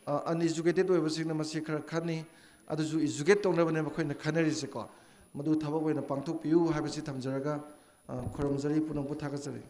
ꯑꯟꯏꯖꯨꯀꯦꯇꯦꯠ ꯑꯣꯏꯕꯁꯤꯡꯅ ꯃꯁꯤ ꯈꯔ ꯈꯟꯅꯤ ꯑꯗꯨꯁꯨ ꯏꯖꯨꯀꯦꯠ ꯇꯧꯅꯕꯅꯦꯕ ꯑꯩꯈꯣꯏꯅ ꯈꯟꯅꯔꯤꯁꯦꯀꯣ ꯃꯗꯨ ꯊꯕꯛ ꯑꯣꯏꯅ ꯄꯥꯡꯊꯣꯛꯄꯤꯌꯨ ꯍꯥꯏꯕꯁꯤ ꯊꯝꯖꯔꯒ ꯈꯨꯔꯨꯝꯖꯔꯤ ꯄꯨꯝꯅꯃꯛꯄꯨ ꯊꯥꯒꯠꯆꯔꯤ